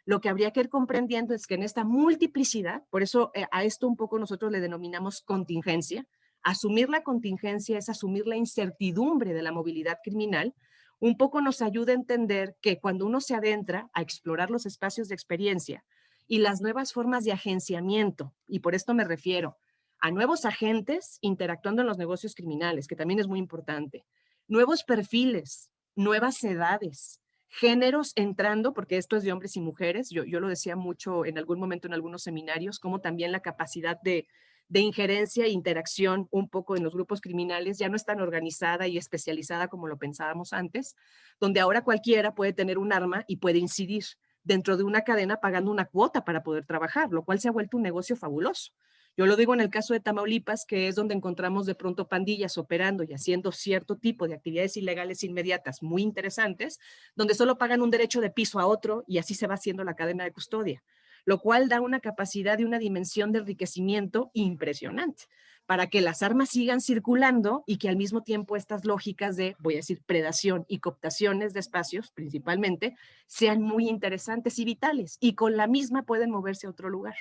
Lo que habría que ir comprendiendo es que en esta multiplicidad, por eso a esto un poco nosotros le denominamos contingencia, asumir la contingencia es asumir la incertidumbre de la movilidad criminal, un poco nos ayuda a entender que cuando uno se adentra a explorar los espacios de experiencia y las nuevas formas de agenciamiento, y por esto me refiero a nuevos agentes interactuando en los negocios criminales, que también es muy importante, nuevos perfiles, nuevas edades, géneros entrando, porque esto es de hombres y mujeres, yo lo decía mucho en algún momento en algunos seminarios, como también la capacidad de injerencia e interacción un poco en los grupos criminales ya no es tan organizada y especializada como lo pensábamos antes, donde ahora cualquiera puede tener un arma y puede incidir dentro de una cadena pagando una cuota para poder trabajar, lo cual se ha vuelto un negocio fabuloso. Yo lo digo en el caso de Tamaulipas, que es donde encontramos de pronto pandillas operando y haciendo cierto tipo de actividades ilegales inmediatas muy interesantes, donde solo pagan un derecho de piso a otro y así se va haciendo la cadena de custodia, lo cual da una capacidad y una dimensión de enriquecimiento impresionante. para que las armas sigan circulando y que al mismo tiempo estas lógicas de, voy a decir, predación y cooptaciones de espacios, principalmente, sean muy interesantes y vitales, y con la misma pueden moverse a otro lugar.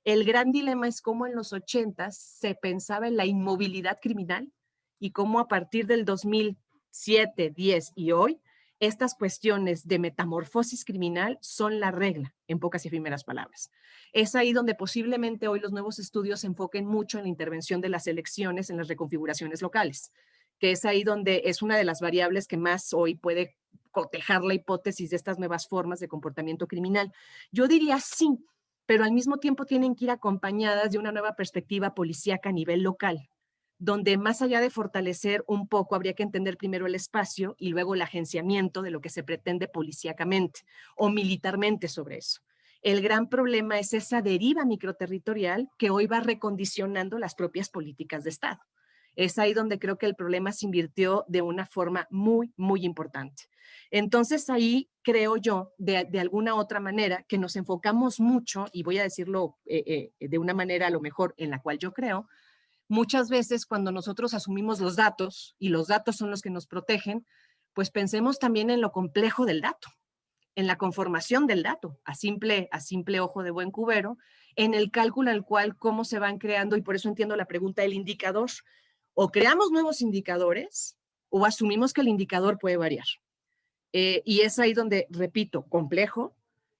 El gran dilema es cómo en los 80s se pensaba en la inmovilidad criminal y cómo a partir del 2007, 10 y hoy, estas cuestiones de metamorfosis criminal son la regla, en pocas y efímeras palabras. Es ahí donde posiblemente hoy los nuevos estudios se enfoquen mucho en la intervención de las elecciones en las reconfiguraciones locales, que es ahí donde es una de las variables que más hoy puede cotejar la hipótesis de estas nuevas formas de comportamiento criminal. Yo diría sí, pero al mismo tiempo tienen que ir acompañadas de una nueva perspectiva policíaca a nivel local, donde más allá de fortalecer un poco, habría que entender primero el espacio y luego el agenciamiento de lo que se pretende policíacamente o militarmente sobre eso. El gran problema es esa deriva microterritorial que hoy va recondicionando las propias políticas de Estado. Es ahí donde creo que el problema se invirtió de una forma muy, muy importante. Entonces ahí creo yo, de alguna otra manera, que nos enfocamos mucho, y voy a decirlo de una manera a lo mejor en la cual yo creo, muchas veces cuando nosotros asumimos los datos, y los datos son los que nos protegen, pues pensemos también en lo complejo del dato, en la conformación del dato, a simple ojo de buen cubero, en el cálculo al cual cómo se van creando, y por eso entiendo la pregunta del indicador, o creamos nuevos indicadores o asumimos que el indicador puede variar. Y es ahí donde, repito, complejo,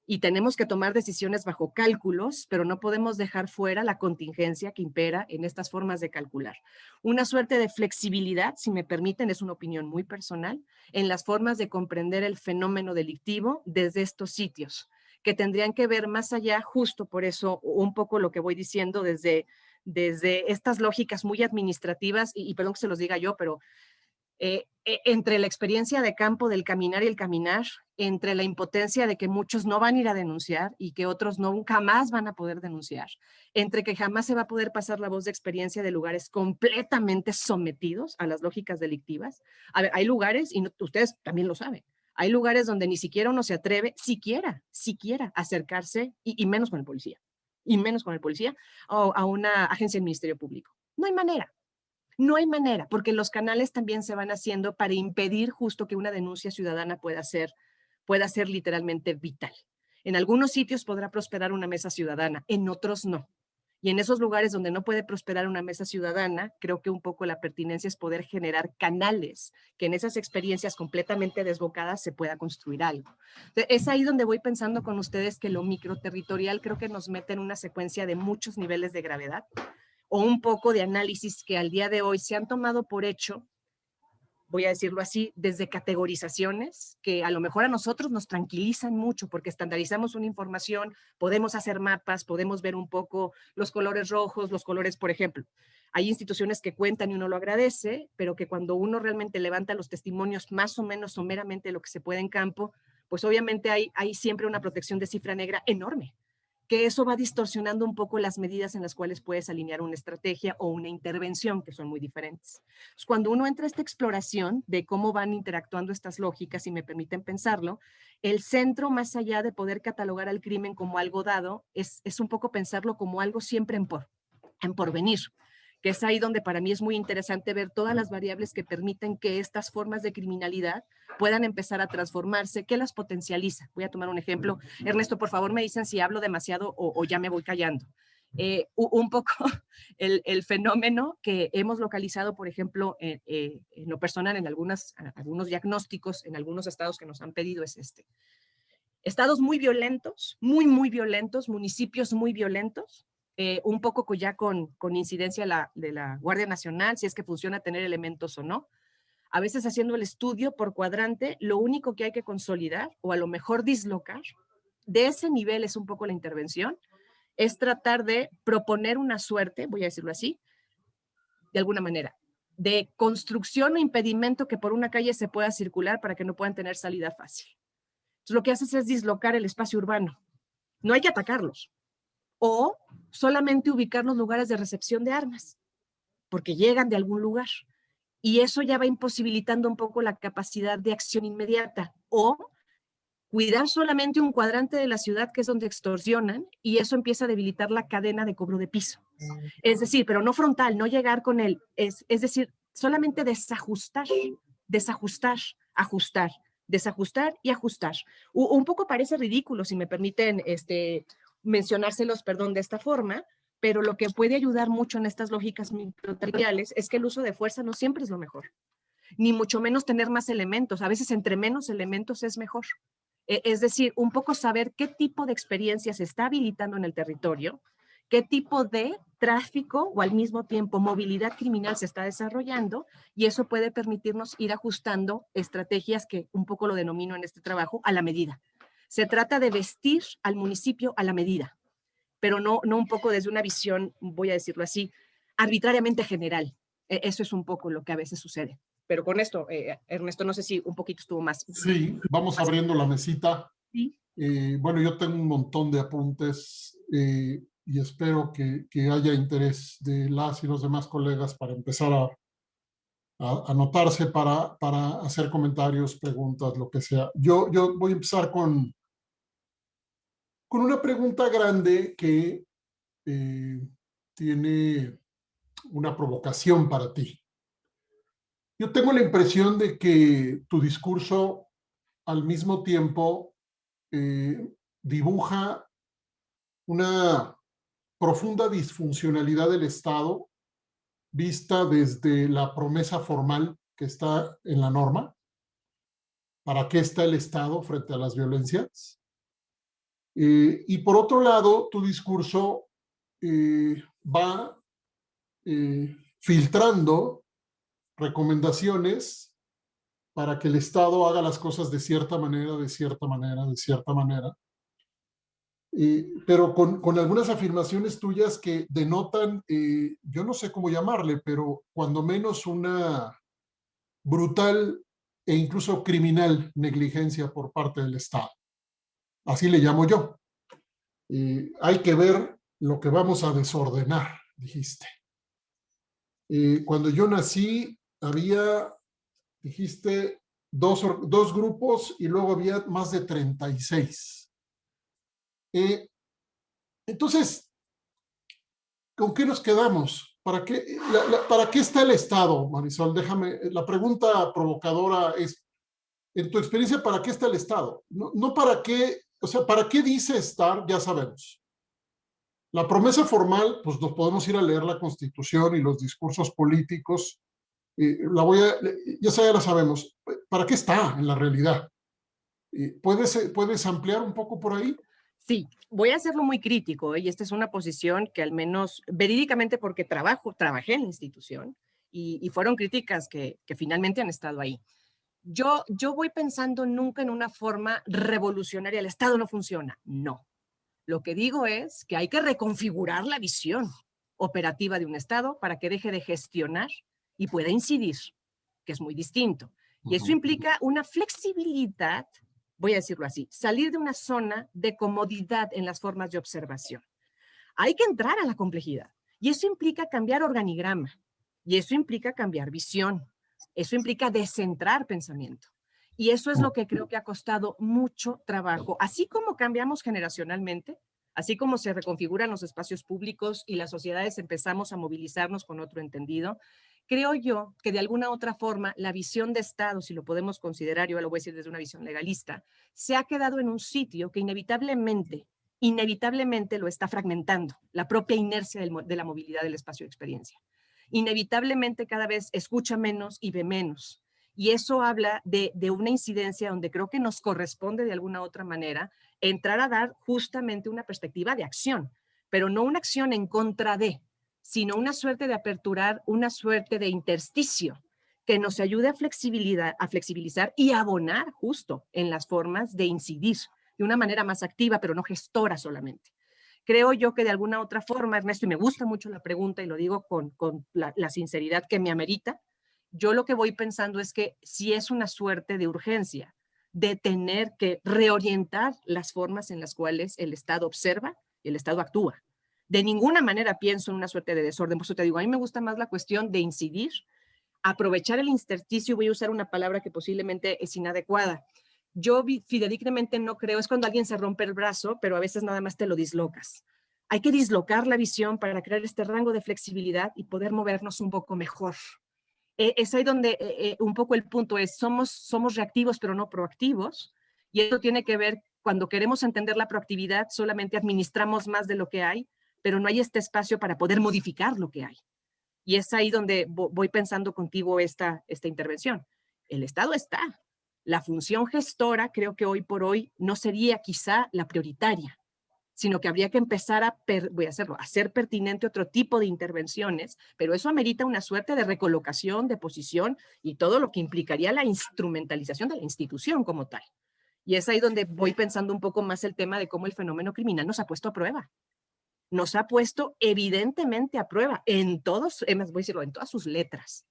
y tenemos que tomar decisiones bajo cálculos, pero no podemos dejar fuera la contingencia que impera en estas formas de calcular. Una suerte de flexibilidad, si me permiten, es una opinión muy personal, en las formas de comprender el fenómeno delictivo desde estos sitios, que tendrían que ver más allá, justo por eso, un poco lo que voy diciendo desde estas lógicas muy administrativas, y perdón que se los diga yo, pero entre la experiencia de campo del caminar y el caminar, entre la impotencia de que muchos no van a ir a denunciar y que otros nunca más van a poder denunciar, entre que jamás se va a poder pasar la voz de experiencia de lugares completamente sometidos a las lógicas delictivas. A ver, hay lugares, y no, ustedes también lo saben, hay lugares donde ni siquiera uno se atreve, siquiera acercarse, y menos con el policía, a una agencia del Ministerio Público. No hay manera. No hay manera, porque los canales también se van haciendo para impedir justo que una denuncia ciudadana pueda ser literalmente vital. En algunos sitios podrá prosperar una mesa ciudadana, en otros no. Y en esos lugares donde no puede prosperar una mesa ciudadana, creo que un poco la pertinencia es poder generar canales, que en esas experiencias completamente desbocadas se pueda construir algo. Entonces, es ahí donde voy pensando con ustedes que lo microterritorial creo que nos mete en una secuencia de muchos niveles de gravedad, o un poco de análisis que al día de hoy se han tomado por hecho, voy a decirlo así, desde categorizaciones que a lo mejor a nosotros nos tranquilizan mucho porque estandarizamos una información, podemos hacer mapas, podemos ver un poco los colores rojos, los colores, por ejemplo. Hay instituciones que cuentan y uno lo agradece, pero que cuando uno realmente levanta los testimonios más o menos someramente lo que se puede en campo, pues obviamente hay siempre una protección de cifra negra enorme, que eso va distorsionando un poco las medidas en las cuales puedes alinear una estrategia o una intervención, que son muy diferentes. Entonces, cuando uno entra a esta exploración de cómo van interactuando estas lógicas, y me permiten pensarlo, el centro, más allá de poder catalogar al crimen como algo dado, es un poco pensarlo como algo siempre en porvenir, que es ahí donde para mí es muy interesante ver todas las variables que permiten que estas formas de criminalidad puedan empezar a transformarse, que las potencializa. Voy a tomar un ejemplo. Ernesto, por favor, me dicen si hablo demasiado o ya me voy callando. Un poco el fenómeno que hemos localizado, por ejemplo, en lo personal, en algunos diagnósticos, en algunos estados que nos han pedido es este. Estados muy violentos, muy violentos, municipios muy violentos, un poco ya con incidencia de la Guardia Nacional, si es que funciona tener elementos o no. A veces haciendo el estudio por cuadrante, lo único que hay que consolidar o a lo mejor dislocar, de ese nivel es un poco la intervención, es tratar de proponer una suerte, voy a decirlo así, de alguna manera, de construcción o impedimento que por una calle se pueda circular para que no puedan tener salida fácil. Entonces lo que haces es dislocar el espacio urbano. No hay que atacarlos. O solamente ubicar los lugares de recepción de armas, porque llegan de algún lugar. Y eso ya va imposibilitando un poco la capacidad de acción inmediata. O cuidar solamente un cuadrante de la ciudad que es donde extorsionan y eso empieza a debilitar la cadena de cobro de piso. Es decir, pero no frontal, no llegar con él, es decir, solamente desajustar, ajustar, desajustar y ajustar. Un poco parece ridículo, si me permiten mencionárselos, perdón, de esta forma, pero lo que puede ayudar mucho en estas lógicas microterritoriales es que el uso de fuerza no siempre es lo mejor, ni mucho menos tener más elementos. A veces entre menos elementos es mejor. Es decir, un poco saber qué tipo de experiencia se está habilitando en el territorio, qué tipo de tráfico o al mismo tiempo movilidad criminal se está desarrollando, y eso puede permitirnos ir ajustando estrategias que un poco lo denomino en este trabajo a la medida. Se trata de vestir al municipio a la medida, pero no un poco desde una visión, voy a decirlo así, arbitrariamente general. Eso es un poco lo que a veces sucede. Pero con esto, Ernesto, no sé si un poquito estuvo más. Sí, vamos abriendo la mesita. Sí. Bueno, yo tengo un montón de apuntes y espero que haya interés de las y los demás colegas para empezar a anotarse para hacer comentarios, preguntas, lo que sea. Yo voy a empezar con una pregunta grande que tiene una provocación para ti. Yo tengo la impresión de que tu discurso al mismo tiempo dibuja una profunda disfuncionalidad del Estado vista desde la promesa formal que está en la norma. ¿Para qué está el Estado frente a las violencias? Y por otro lado, tu discurso va filtrando recomendaciones para que el Estado haga las cosas de cierta manera, de cierta manera, de cierta manera. Pero con algunas afirmaciones tuyas que denotan, yo no sé cómo llamarle, pero cuando menos una brutal e incluso criminal negligencia por parte del Estado. Así le llamo yo. Hay que ver lo que vamos a desordenar, dijiste. Cuando yo nací, había, dijiste, dos grupos y luego había más de 36. Entonces, ¿con qué nos quedamos? ¿Para qué está el Estado, Marisol? Déjame, la pregunta provocadora es, en tu experiencia, ¿para qué está el Estado? No para qué, o sea, ¿para qué dice estar? Ya sabemos. La promesa formal, pues nos podemos ir a leer la Constitución y los discursos políticos. Ya la sabemos. ¿Para qué está en la realidad? ¿Puedes ampliar un poco por ahí? Sí, voy a hacerlo muy crítico, y esta es una posición que al menos verídicamente, porque trabajé en la institución y fueron críticas que finalmente han estado ahí. Yo voy pensando nunca en una forma revolucionaria, el Estado no funciona, no. Lo que digo es que hay que reconfigurar la visión operativa de un Estado para que deje de gestionar y pueda incidir, que es muy distinto. Y eso implica una flexibilidad, voy a decirlo así, salir de una zona de comodidad en las formas de observación. Hay que entrar a la complejidad y eso implica cambiar organigrama y eso implica cambiar visión, eso implica descentrar pensamiento. Y eso es lo que creo que ha costado mucho trabajo, así como cambiamos generacionalmente, así como se reconfiguran los espacios públicos y las sociedades empezamos a movilizarnos con otro entendido. Creo yo que de alguna otra forma la visión de Estado, si lo podemos considerar, yo lo voy a decir desde una visión legalista, se ha quedado en un sitio que inevitablemente lo está fragmentando, la propia inercia de la movilidad del espacio de experiencia. Inevitablemente cada vez escucha menos y ve menos. Y eso habla de una incidencia donde creo que nos corresponde de alguna otra manera entrar a dar justamente una perspectiva de acción, pero no una acción en contra de, sino una suerte de aperturar, una suerte de intersticio que nos ayude a flexibilizar y abonar justo en las formas de incidir de una manera más activa, pero no gestora solamente. Creo yo que de alguna otra forma, Ernesto, y me gusta mucho la pregunta y lo digo con la sinceridad que me amerita, yo lo que voy pensando es que si es una suerte de urgencia de tener que reorientar las formas en las cuales el Estado observa y el Estado actúa. De ninguna manera pienso en una suerte de desorden, por eso te digo, a mí me gusta más la cuestión de incidir, aprovechar el intersticio, voy a usar una palabra que posiblemente es inadecuada. Yo fidedignamente no creo, es cuando alguien se rompe el brazo, pero a veces nada más te lo dislocas. Hay que dislocar la visión para crear este rango de flexibilidad y poder movernos un poco mejor. Es ahí donde un poco el punto es, somos reactivos pero no proactivos, y esto tiene que ver, cuando queremos entender la proactividad, solamente administramos más de lo que hay, pero no hay este espacio para poder modificar lo que hay. Y es ahí donde voy pensando contigo esta intervención. El Estado está. La función gestora, creo que hoy por hoy, no sería quizá la prioritaria, sino que habría que empezar a hacer pertinente otro tipo de intervenciones, pero eso amerita una suerte de recolocación, de posición y todo lo que implicaría la instrumentalización de la institución como tal. Y es ahí donde voy pensando un poco más el tema de cómo el fenómeno criminal nos ha puesto a prueba. Nos ha puesto evidentemente a prueba en todos, voy a decirlo, en todas sus letras.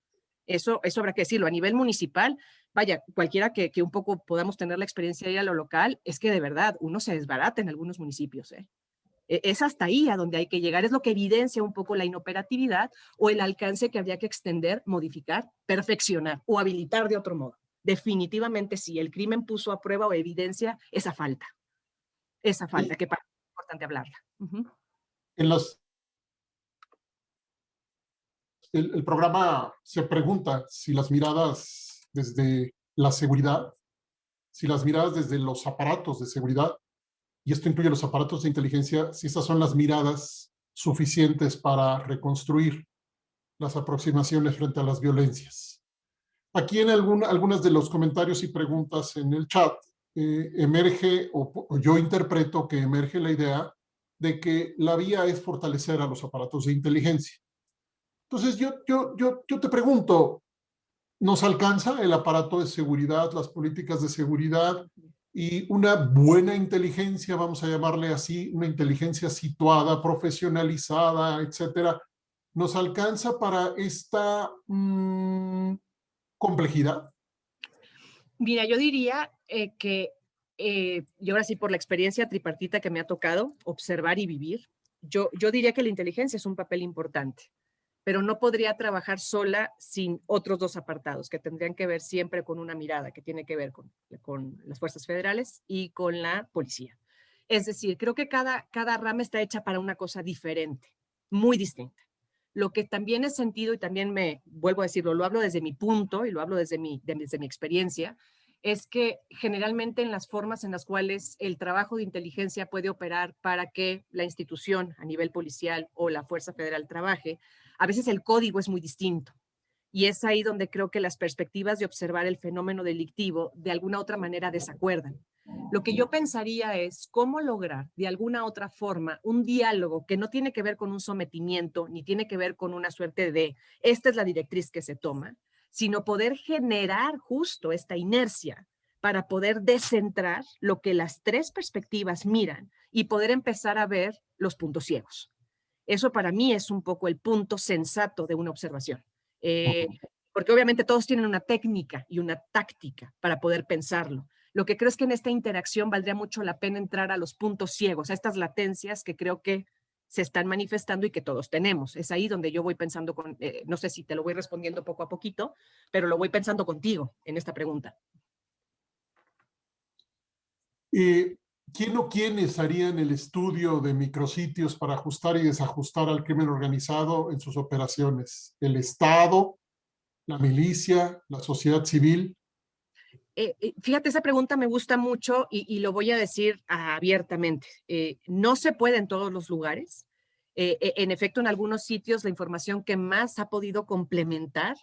Eso habrá que decirlo. A nivel municipal, vaya, cualquiera que un poco podamos tener la experiencia de ir a lo local, es que de verdad uno se desbarata en algunos municipios. Es hasta ahí a donde hay que llegar. Es lo que evidencia un poco la inoperatividad o el alcance que habría que extender, modificar, perfeccionar o habilitar de otro modo. Definitivamente sí, el crimen puso a prueba o evidencia esa falta que para mí es importante hablarla. En el programa se pregunta si las miradas desde la seguridad, si las miradas desde los aparatos de seguridad, y esto incluye los aparatos de inteligencia, si esas son las miradas suficientes para reconstruir las aproximaciones frente a las violencias. Aquí en algunas de los comentarios y preguntas en el chat emerge, o yo interpreto que emerge la idea de que la vía es fortalecer a los aparatos de inteligencia. Entonces yo te pregunto, ¿nos alcanza el aparato de seguridad, las políticas de seguridad y una buena inteligencia, vamos a llamarle así, una inteligencia situada, profesionalizada, etcétera? ¿Nos alcanza para esta complejidad? Mira, yo diría que, y ahora sí por la experiencia tripartita que me ha tocado observar y vivir, yo diría que la inteligencia es un papel importante, pero no podría trabajar sola sin otros dos apartados que tendrían que ver siempre con una mirada que tiene que ver con las fuerzas federales y con la policía. Es decir, creo que cada rama está hecha para una cosa diferente, muy distinta. Lo que también he sentido, y también me vuelvo a decirlo, lo hablo desde mi punto y lo hablo desde mi experiencia, es que generalmente en las formas en las cuales el trabajo de inteligencia puede operar para que la institución a nivel policial o la Fuerza Federal trabaje, a veces el código es muy distinto. Y es ahí donde creo que las perspectivas de observar el fenómeno delictivo de alguna otra manera desacuerdan. Lo que yo pensaría es cómo lograr de alguna otra forma un diálogo que no tiene que ver con un sometimiento, ni tiene que ver con una suerte de esta es la directriz que se toma, sino poder generar justo esta inercia para poder descentrar lo que las tres perspectivas miran y poder empezar a ver los puntos ciegos. Eso para mí es un poco el punto sensato de una observación. Porque obviamente todos tienen una técnica y una táctica para poder pensarlo. Lo que creo es que en esta interacción valdría mucho la pena entrar a los puntos ciegos, a estas latencias que creo que se están manifestando y que todos tenemos. Es ahí donde yo voy pensando, no sé si te lo voy respondiendo poco a poquito, pero lo voy pensando contigo en esta pregunta. ¿Quién o quiénes harían el estudio de micrositios para ajustar y desajustar al crimen organizado en sus operaciones? ¿El Estado, la milicia, la sociedad civil? Fíjate, esa pregunta me gusta mucho y lo voy a decir abiertamente. No se puede en todos los lugares. En efecto, en algunos sitios la información que más ha podido complementar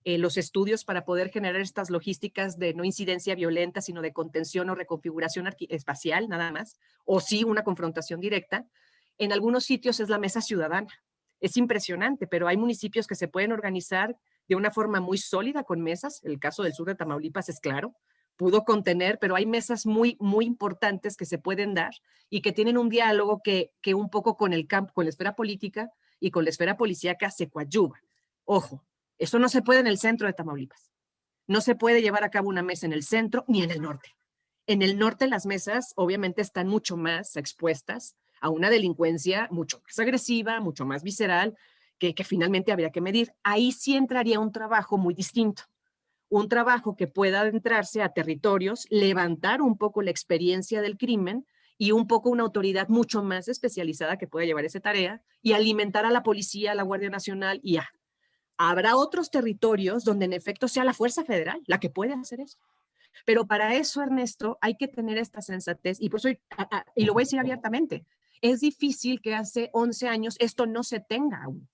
los estudios para poder generar estas logísticas de no incidencia violenta, sino de contención o reconfiguración espacial, nada más, o sí una confrontación directa. En algunos sitios es la mesa ciudadana. Es impresionante, pero hay municipios que se pueden organizar de una forma muy sólida con mesas. El caso del sur de Tamaulipas es claro, pudo contener, pero hay mesas muy, muy importantes que se pueden dar y que tienen un diálogo que un poco con el campo, con la esfera política y con la esfera policíaca se coadyuva. Ojo, eso no se puede en el centro de Tamaulipas. No se puede llevar a cabo una mesa en el centro ni en el norte. En el norte las mesas obviamente están mucho más expuestas a una delincuencia mucho más agresiva, mucho más visceral, que finalmente habría que medir. Ahí sí entraría un trabajo muy distinto, un trabajo que pueda adentrarse a territorios, levantar un poco la experiencia del crimen y un poco una autoridad mucho más especializada que pueda llevar esa tarea y alimentar a la policía, a la Guardia Nacional y a... Habrá otros territorios donde en efecto sea la Fuerza Federal la que puede hacer eso. Pero para eso, Ernesto, hay que tener esta sensatez y por eso, y lo voy a decir abiertamente, es difícil que hace 11 años esto no se tenga aún.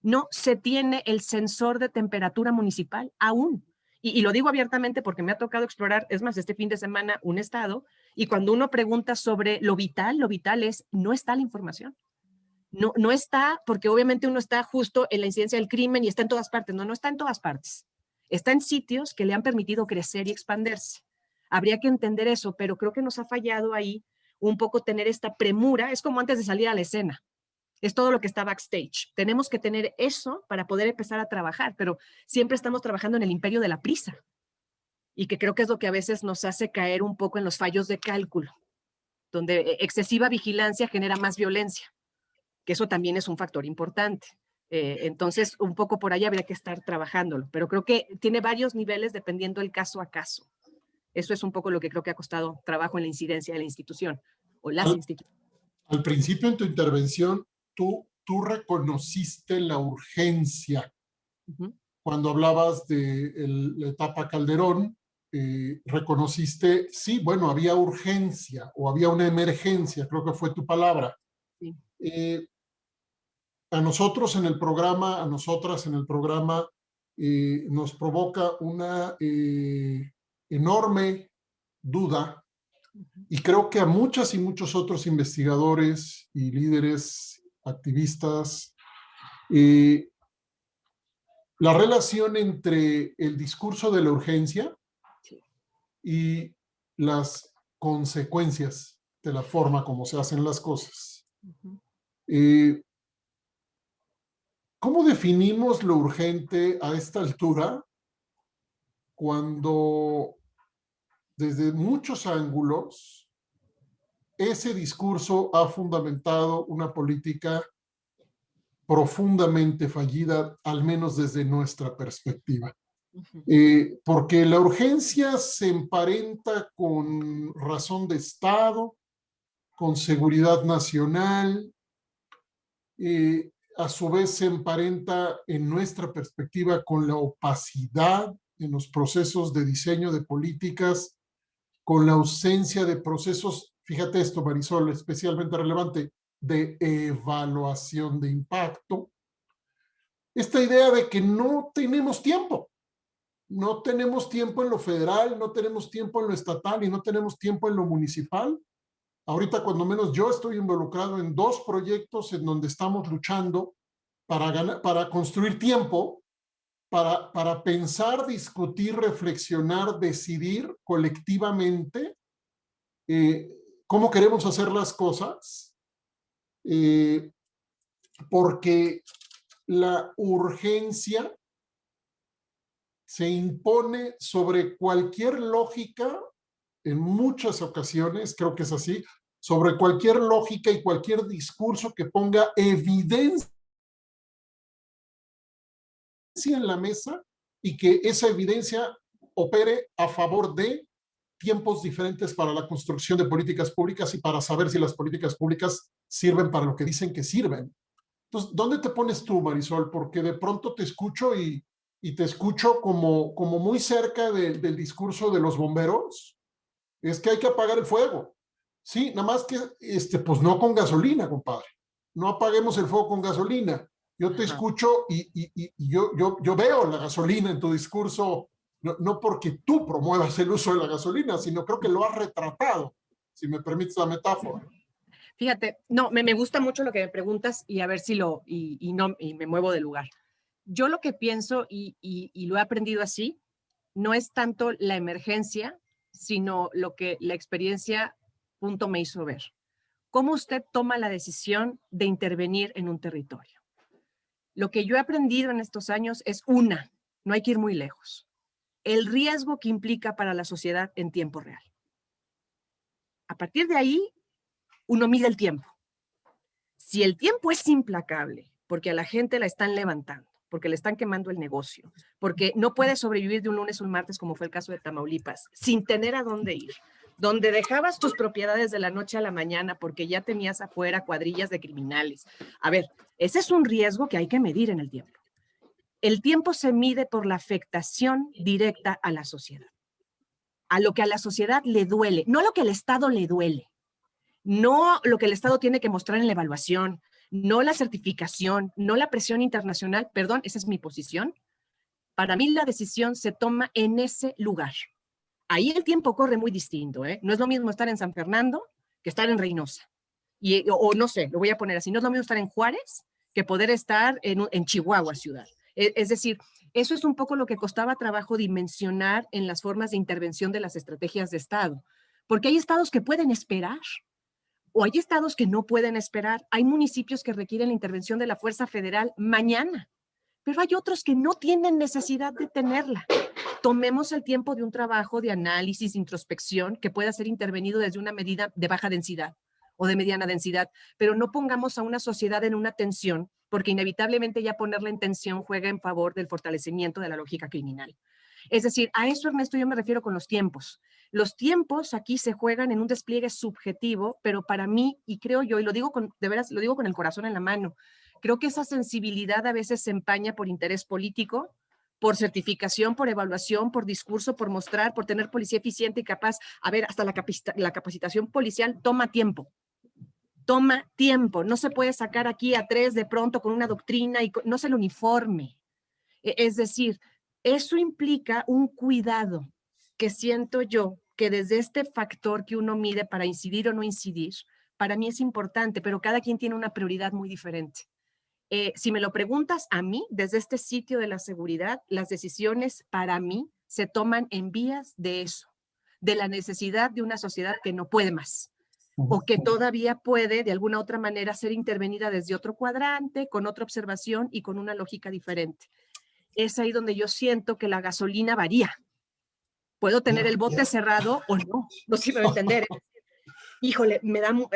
No se tiene el sensor de temperatura municipal aún. Y lo digo abiertamente porque me ha tocado explorar, es más, este fin de semana, un estado, y cuando uno pregunta sobre lo vital es, no está la información. No está, porque obviamente uno está justo en la incidencia del crimen y está en todas partes. No está en todas partes. Está en sitios que le han permitido crecer y expandirse. Habría que entender eso, pero creo que nos ha fallado ahí un poco tener esta premura. Es como antes de salir a la escena. Es todo lo que está backstage. Tenemos que tener eso para poder empezar a trabajar, pero siempre estamos trabajando en el imperio de la prisa y que creo que es lo que a veces nos hace caer un poco en los fallos de cálculo, donde excesiva vigilancia genera más violencia, que eso también es un factor importante. Entonces, un poco por ahí habría que estar trabajándolo, pero creo que tiene varios niveles dependiendo del caso a caso. Eso es un poco lo que creo que ha costado trabajo en la incidencia de la institución o las instituciones. Al principio en tu intervención, tú reconociste la urgencia. Cuando hablabas de la etapa Calderón, reconociste, sí, bueno, había urgencia o había una emergencia, creo que fue tu palabra. Sí. A nosotros en el programa, a nosotras en el programa, nos provoca una enorme duda, y creo que a muchas y muchos otros investigadores y líderes, activistas, la relación entre el discurso de la urgencia y las consecuencias de la forma como se hacen las cosas. ¿Cómo definimos lo urgente a esta altura cuando desde muchos ángulos ese discurso ha fundamentado una política profundamente fallida, al menos desde nuestra perspectiva? Porque la urgencia se emparenta con razón de Estado, con seguridad nacional, a su vez se emparenta en nuestra perspectiva con la opacidad en los procesos de diseño de políticas, con la ausencia de procesos, fíjate esto, Marisol, especialmente relevante, de evaluación de impacto. Esta idea de que no tenemos tiempo en lo federal, no tenemos tiempo en lo estatal y no tenemos tiempo en lo municipal. Ahorita, cuando menos, yo estoy involucrado en 2 proyectos en donde estamos luchando para construir tiempo, para pensar, discutir, reflexionar, decidir colectivamente cómo queremos hacer las cosas, porque la urgencia se impone sobre cualquier lógica, en muchas ocasiones, creo que es así, sobre cualquier lógica y cualquier discurso que ponga evidencia en la mesa y que esa evidencia opere a favor de tiempos diferentes para la construcción de políticas públicas y para saber si las políticas públicas sirven para lo que dicen que sirven. Entonces, ¿dónde te pones tú, Marisol? Porque de pronto te escucho y te escucho como muy cerca del discurso de los bomberos. Es que hay que apagar el fuego. Sí, nada más que, pues no con gasolina, compadre. No apaguemos el fuego con gasolina. Yo te escucho y yo veo la gasolina en tu discurso, no porque tú promuevas el uso de la gasolina, sino creo que lo has retratado, si me permites la metáfora. Fíjate, no, me gusta mucho lo que me preguntas y a ver si y me muevo de lugar. Yo lo que pienso y lo he aprendido así, no es tanto la emergencia, sino lo que la experiencia punto me hizo ver. ¿Cómo usted toma la decisión de intervenir en un territorio? Lo que yo he aprendido en estos años es no hay que ir muy lejos. El riesgo que implica para la sociedad en tiempo real. A partir de ahí, uno mide el tiempo. Si el tiempo es implacable, porque a la gente la están levantando, porque le están quemando el negocio, porque no puede sobrevivir de un lunes o un martes, como fue el caso de Tamaulipas, sin tener a dónde ir, donde dejabas tus propiedades de la noche a la mañana porque ya tenías afuera cuadrillas de criminales. A ver, ese es un riesgo que hay que medir en el tiempo. El tiempo se mide por la afectación directa a la sociedad, a lo que a la sociedad le duele, no a lo que al Estado le duele, no lo que el Estado tiene que mostrar en la evaluación, no la certificación, no la presión internacional, perdón, esa es mi posición. Para mí la decisión se toma en ese lugar. Ahí el tiempo corre muy distinto, ¿eh? No es lo mismo estar en San Fernando que estar en Reynosa. O no sé, lo voy a poner así, no es lo mismo estar en Juárez que poder estar en Chihuahua ciudad. Es decir, eso es un poco lo que costaba trabajo dimensionar en las formas de intervención de las estrategias de Estado, porque hay estados que pueden esperar o hay estados que no pueden esperar. Hay municipios que requieren la intervención de la Fuerza Federal mañana, pero hay otros que no tienen necesidad de tenerla. Tomemos el tiempo de un trabajo de análisis, de introspección, que pueda ser intervenido desde una medida de baja densidad o de mediana densidad, pero no pongamos a una sociedad en una tensión, porque inevitablemente ya ponerla en tensión juega en favor del fortalecimiento de la lógica criminal. Es decir, a eso, Ernesto, yo me refiero con los tiempos. Los tiempos aquí se juegan en un despliegue subjetivo, pero para mí, y creo yo, y lo digo de veras, lo digo con el corazón en la mano, creo que esa sensibilidad a veces se empaña por interés político, por certificación, por evaluación, por discurso, por mostrar, por tener policía eficiente y capaz. A ver, hasta la capacitación policial toma tiempo. Toma tiempo. No se puede sacar aquí a 3 de pronto con una doctrina y no es el uniforme. Es decir, eso implica un cuidado que siento yo que desde este factor que uno mide para incidir o no incidir, para mí es importante, pero cada quien tiene una prioridad muy diferente. Si me lo preguntas a mí, desde este sitio de la seguridad, las decisiones para mí se toman en vías de eso, de la necesidad de una sociedad que no puede más o que todavía puede de alguna otra manera ser intervenida desde otro cuadrante, con otra observación y con una lógica diferente. Es ahí donde yo siento que la gasolina varía. Puedo tener el bote cerrado o no, no sé si me va a entender. Híjole,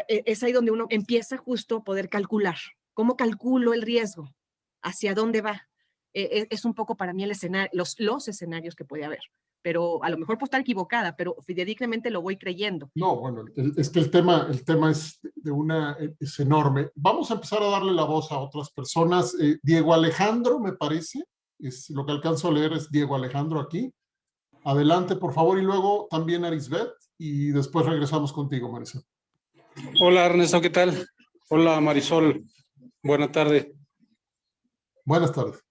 es ahí donde uno empieza justo a poder calcular. ¿Cómo calculo el riesgo? ¿Hacia dónde va? Es un poco para mí el escenario, los escenarios que puede haber. Pero a lo mejor puedo estar equivocada, pero fidedignamente lo voy creyendo. No, bueno, es que el tema es enorme. Vamos a empezar a darle la voz a otras personas. Diego Alejandro, me parece, es lo que alcanzo a leer es Diego Alejandro aquí. Adelante, por favor, y luego también Arisbet, y después regresamos contigo, Marisol. Hola, Ernesto, ¿qué tal? Hola, Marisol. Buenas tardes. Buenas tardes.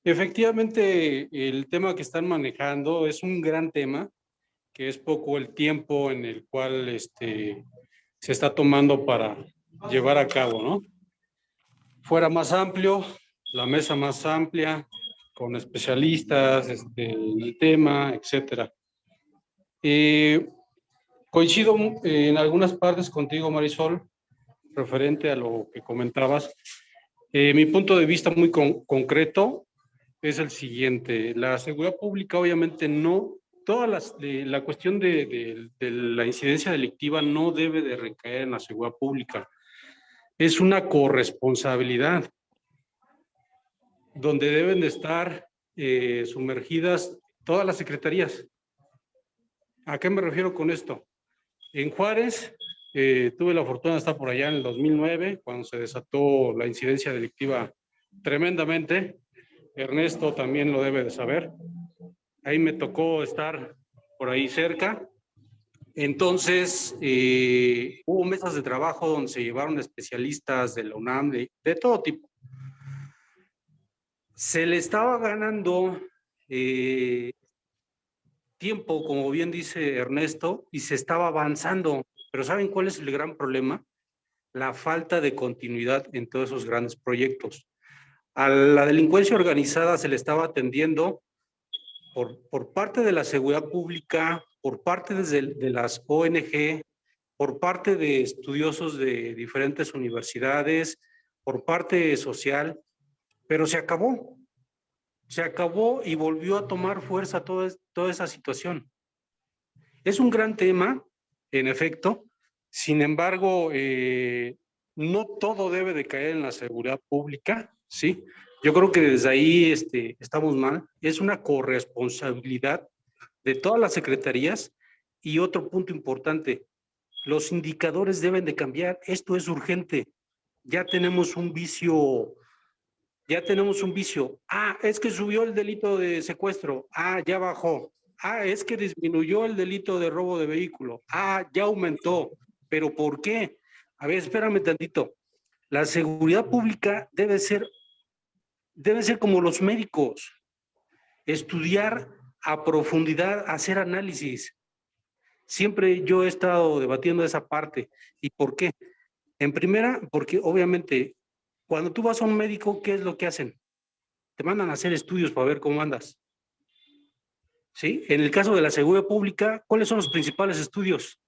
Efectivamente, el tema que están manejando es un gran tema, que es poco el tiempo en el cual se está tomando para llevar a cabo, ¿no? Fuera más amplio, la mesa más amplia, con especialistas en el tema, etcétera. Coincido en algunas partes contigo, Marisol, referente a lo que comentabas. Mi punto de vista muy concreto es el siguiente. La seguridad pública, obviamente, no, la cuestión de la incidencia delictiva no debe de recaer en la seguridad pública. Es una corresponsabilidad donde deben de estar sumergidas todas las secretarías. ¿A qué me refiero con esto? En Juárez, tuve la fortuna de estar por allá en el 2009, cuando se desató la incidencia delictiva tremendamente. Ernesto también lo debe de saber. Ahí me tocó estar por ahí cerca. Entonces, hubo mesas de trabajo donde se llevaron especialistas de la UNAM, de todo tipo. Se le estaba ganando tiempo, como bien dice Ernesto, y se estaba avanzando. Pero ¿saben cuál es el gran problema? La falta de continuidad en todos esos grandes proyectos. A la delincuencia organizada se le estaba atendiendo por parte de la seguridad pública, por parte de las ONG, por parte de estudiosos de diferentes universidades, por parte social, pero se acabó. Se acabó y volvió a tomar fuerza toda esa situación. Es un gran tema, en efecto. Sin embargo, no todo debe de caer en la seguridad pública, ¿sí? Yo creo que desde ahí estamos mal. Es una corresponsabilidad de todas las secretarías. Y otro punto importante, los indicadores deben de cambiar. Esto es urgente. Ya tenemos un vicio. Ah, es que subió el delito de secuestro. Ah, ya bajó. Ah, es que disminuyó el delito de robo de vehículo. Ah, ya aumentó. ¿Pero por qué? A ver, espérame tantito. La seguridad pública debe ser como los médicos. Estudiar a profundidad, hacer análisis. Siempre yo he estado debatiendo esa parte. ¿Y por qué? En primera, porque obviamente cuando tú vas a un médico, ¿qué es lo que hacen? Te mandan a hacer estudios para ver cómo andas. ¿Sí? En el caso de la seguridad pública, ¿cuáles son los principales estudios?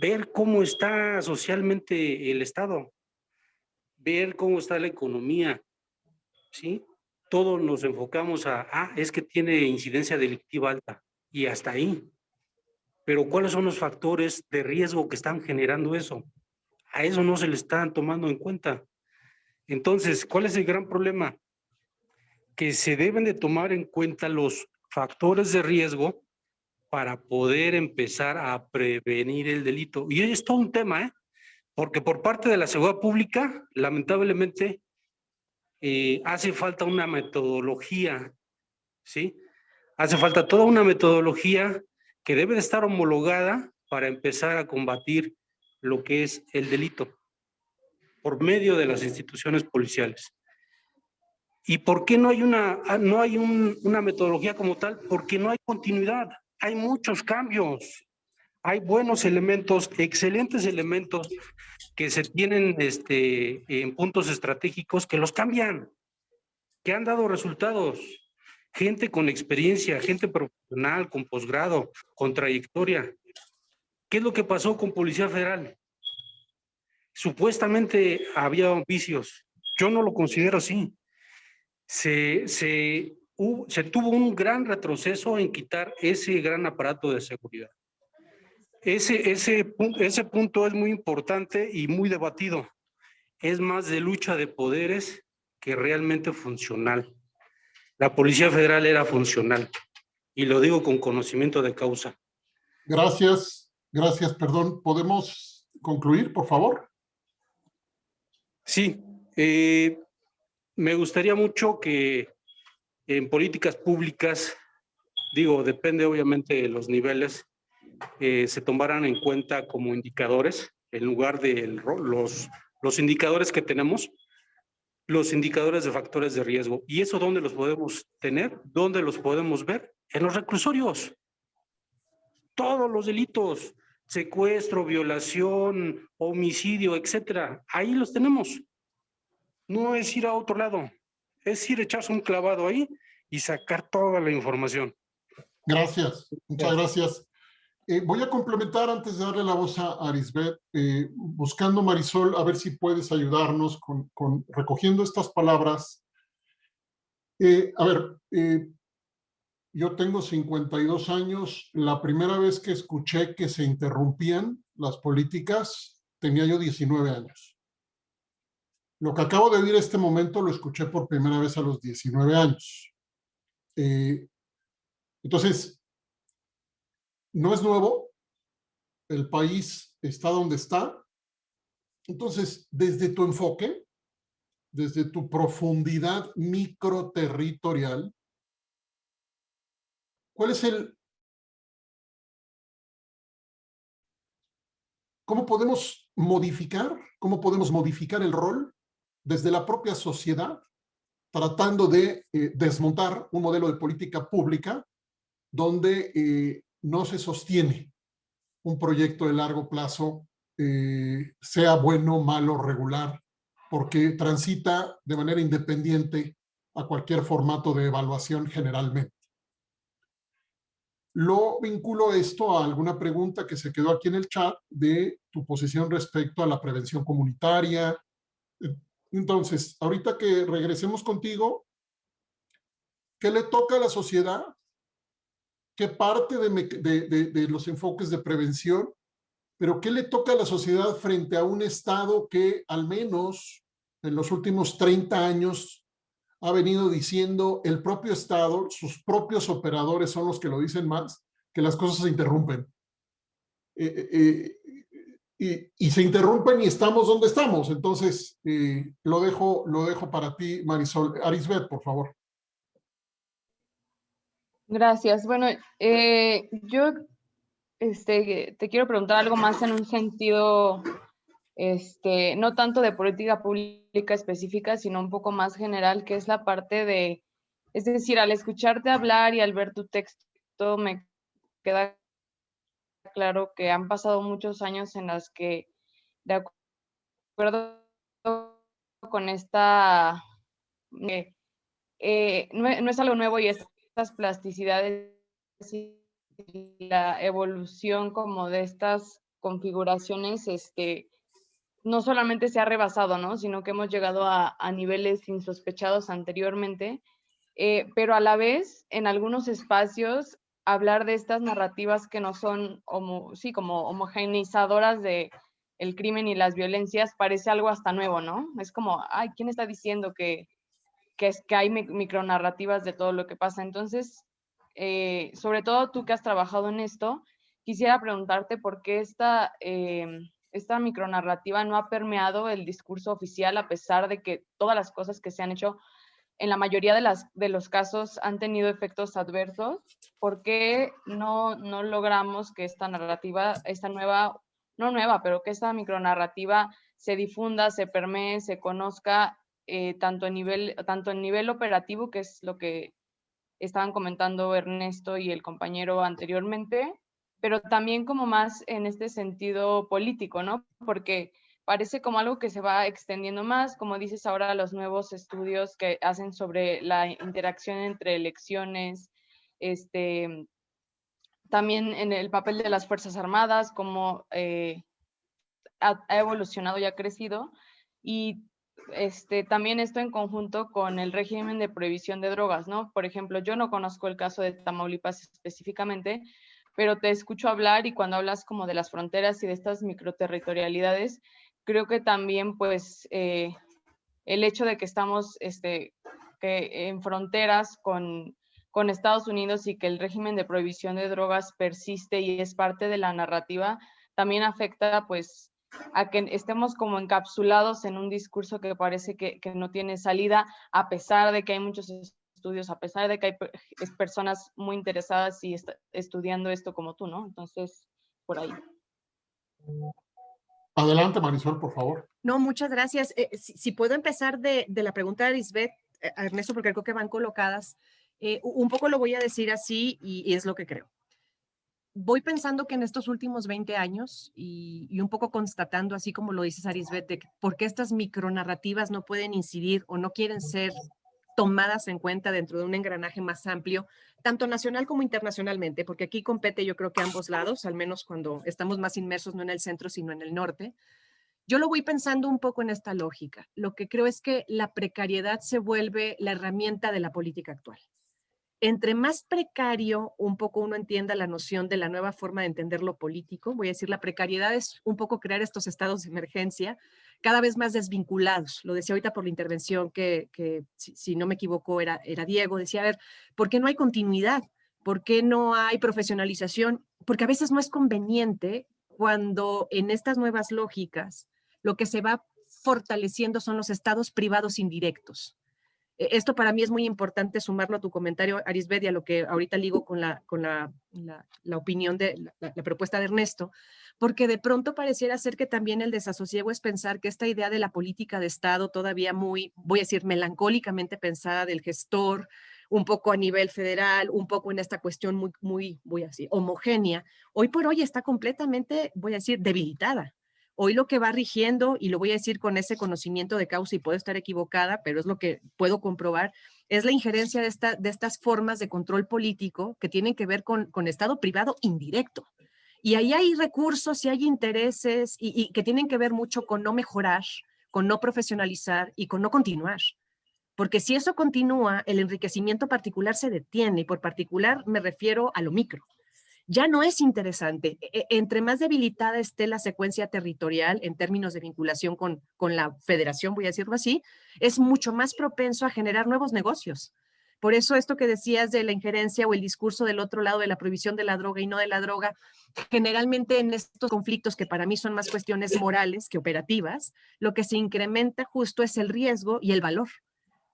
Ver cómo está socialmente el Estado, ver cómo está la economía, ¿sí? Todos nos enfocamos es que tiene incidencia delictiva alta, y hasta ahí. Pero ¿cuáles son los factores de riesgo que están generando eso? A eso no se le están tomando en cuenta. Entonces, ¿cuál es el gran problema? Que se deben de tomar en cuenta los factores de riesgo para poder empezar a prevenir el delito. Y es todo un tema, ¿eh? Porque por parte de la seguridad pública, lamentablemente, hace falta una metodología, ¿sí? Hace falta toda una metodología que debe de estar homologada para empezar a combatir lo que es el delito por medio de las instituciones policiales. ¿Y por qué no hay una metodología como tal? Porque no hay continuidad, hay muchos cambios, hay buenos elementos, excelentes elementos que se tienen en puntos estratégicos que los cambian, que han dado resultados. Gente con experiencia, gente profesional, con posgrado, con trayectoria. ¿Qué es lo que pasó con Policía Federal? Supuestamente había vicios. Yo no lo considero así. Se tuvo un gran retroceso en quitar ese gran aparato de seguridad. Ese punto es muy importante y muy debatido. Es más de lucha de poderes que realmente funcional. La Policía Federal era funcional, y lo digo con conocimiento de causa. Gracias, perdón. ¿Podemos concluir, por favor? Sí, me gustaría mucho que en políticas públicas, depende obviamente de los niveles, se tomaran en cuenta como indicadores, en lugar de los indicadores que tenemos, los indicadores de factores de riesgo. ¿Y eso dónde los podemos tener? ¿Dónde los podemos ver? En los reclusorios. Todos los delitos, secuestro, violación, homicidio, etcétera, ahí los tenemos. No es ir a otro lado, es ir a echarse un clavado ahí y sacar toda la información. Gracias, muchas gracias. Voy a complementar antes de darle la voz a Arisbeth, buscando, Marisol, a ver si puedes ayudarnos con recogiendo estas palabras. Yo tengo 52 años. La primera vez que escuché que se interrumpían las políticas, tenía yo 19 años. Lo que acabo de oír en este momento lo escuché por primera vez a los 19 años. Entonces, no es nuevo, el país está donde está. Entonces, desde tu enfoque, desde tu profundidad microterritorial, ¿cuál es cómo podemos modificar el rol desde la propia sociedad, tratando de desmontar un modelo de política pública donde no se sostiene un proyecto de largo plazo, sea bueno, malo, regular, porque transita de manera independiente a cualquier formato de evaluación generalmente? Lo vinculo esto a alguna pregunta que se quedó aquí en el chat de tu posición respecto a la prevención comunitaria. Entonces, ahorita que regresemos contigo, ¿qué le toca a la sociedad? ¿Qué parte de los enfoques de prevención? Pero ¿qué le toca a la sociedad frente a un Estado que al menos en los últimos 30 años ha venido diciendo el propio Estado, sus propios operadores son los que lo dicen más, que las cosas se interrumpen. Y se interrumpen y estamos donde estamos. Entonces, lo dejo para ti, Marisol. Arisbet, por favor. Gracias. Bueno, yo te quiero preguntar algo más en un sentido, no tanto de política pública específica, sino un poco más general, que es la parte de, es decir, al escucharte hablar y al ver tu texto, me queda claro que han pasado muchos años en los que, de acuerdo con esta, no es algo nuevo, y estas plasticidades y la evolución como de estas configuraciones, no solamente se ha rebasado, ¿no? Sino que hemos llegado a niveles insospechados anteriormente, pero a la vez, en algunos espacios, hablar de estas narrativas que no son como homogeneizadoras de el crimen y las violencias parece algo hasta nuevo, ¿no? Es como, ay, ¿quién está diciendo que hay micronarrativas de todo lo que pasa? Entonces, sobre todo tú que has trabajado en esto, quisiera preguntarte por qué esta micronarrativa no ha permeado el discurso oficial, a pesar de que todas las cosas que se han hecho en la mayoría de los casos han tenido efectos adversos. ¿Por qué no logramos que esta narrativa, pero que esta micronarrativa se difunda, se permee, se conozca, tanto en nivel operativo, que es lo que estaban comentando Ernesto y el compañero anteriormente, pero también como más en este sentido político, ¿no? Porque parece como algo que se va extendiendo más, como dices ahora, los nuevos estudios que hacen sobre la interacción entre elecciones, también en el papel de las Fuerzas Armadas, cómo ha evolucionado y ha crecido, y también esto en conjunto con el régimen de prohibición de drogas, ¿no? Por ejemplo, yo no conozco el caso de Tamaulipas específicamente, pero te escucho hablar, y cuando hablas como de las fronteras y de estas microterritorialidades, creo que también pues el hecho de que estamos en fronteras con Estados Unidos, y que el régimen de prohibición de drogas persiste y es parte de la narrativa, también afecta pues a que estemos como encapsulados en un discurso que parece que no tiene salida, a pesar de que hay muchos estudios, a pesar de que hay personas muy interesadas y estudiando esto como tú, ¿no? Entonces, por ahí. Adelante, Marisol, por favor. No, muchas gracias. Si puedo empezar de la pregunta de Arisbet, a Ernesto, porque creo que van colocadas, un poco lo voy a decir así, y es lo que creo. Voy pensando que en estos últimos 20 años, y un poco constatando, así como lo dices, Arisbet, de por qué estas micronarrativas no pueden incidir o no quieren ser tomadas en cuenta dentro de un engranaje más amplio, tanto nacional como internacionalmente, porque aquí compete yo creo que ambos lados, al menos cuando estamos más inmersos no en el centro, sino en el norte. Yo lo voy pensando un poco en esta lógica. Lo que creo es que la precariedad se vuelve la herramienta de la política actual. Entre más precario un poco uno entienda la noción de la nueva forma de entender lo político, voy a decir, la precariedad es un poco crear estos estados de emergencia cada vez más desvinculados. Lo decía ahorita por la intervención que si no me equivoco era Diego, decía, a ver, ¿por qué no hay continuidad? ¿Por qué no hay profesionalización? Porque a veces no es conveniente, cuando en estas nuevas lógicas lo que se va fortaleciendo son los estados privados indirectos. Esto para mí es muy importante sumarlo a tu comentario, Arisbet, y a lo que ahorita ligo con la opinión de la propuesta de Ernesto, porque de pronto pareciera ser que también el desasosiego es pensar que esta idea de la política de Estado todavía muy, voy a decir, melancólicamente pensada del gestor, un poco a nivel federal, un poco en esta cuestión muy, voy a decir, homogénea, hoy por hoy está completamente, voy a decir, debilitada. Hoy lo que va rigiendo, y lo voy a decir con ese conocimiento de causa, y puedo estar equivocada, pero es lo que puedo comprobar, es la injerencia de estas formas de control político que tienen que ver con Estado privado indirecto. Y ahí hay recursos y hay intereses y que tienen que ver mucho con no mejorar, con no profesionalizar y con no continuar. Porque si eso continúa, el enriquecimiento particular se detiene, y por particular me refiero a lo micro. ya no es interesante. Entre más debilitada esté la secuencia territorial en términos de vinculación con la federación, voy a decirlo así, es mucho más propenso a generar nuevos negocios. Por eso esto que decías de la injerencia o el discurso del otro lado de la prohibición de la droga y no de la droga, generalmente en estos conflictos que para mí son más cuestiones morales que operativas, lo que se incrementa justo es el riesgo y el valor.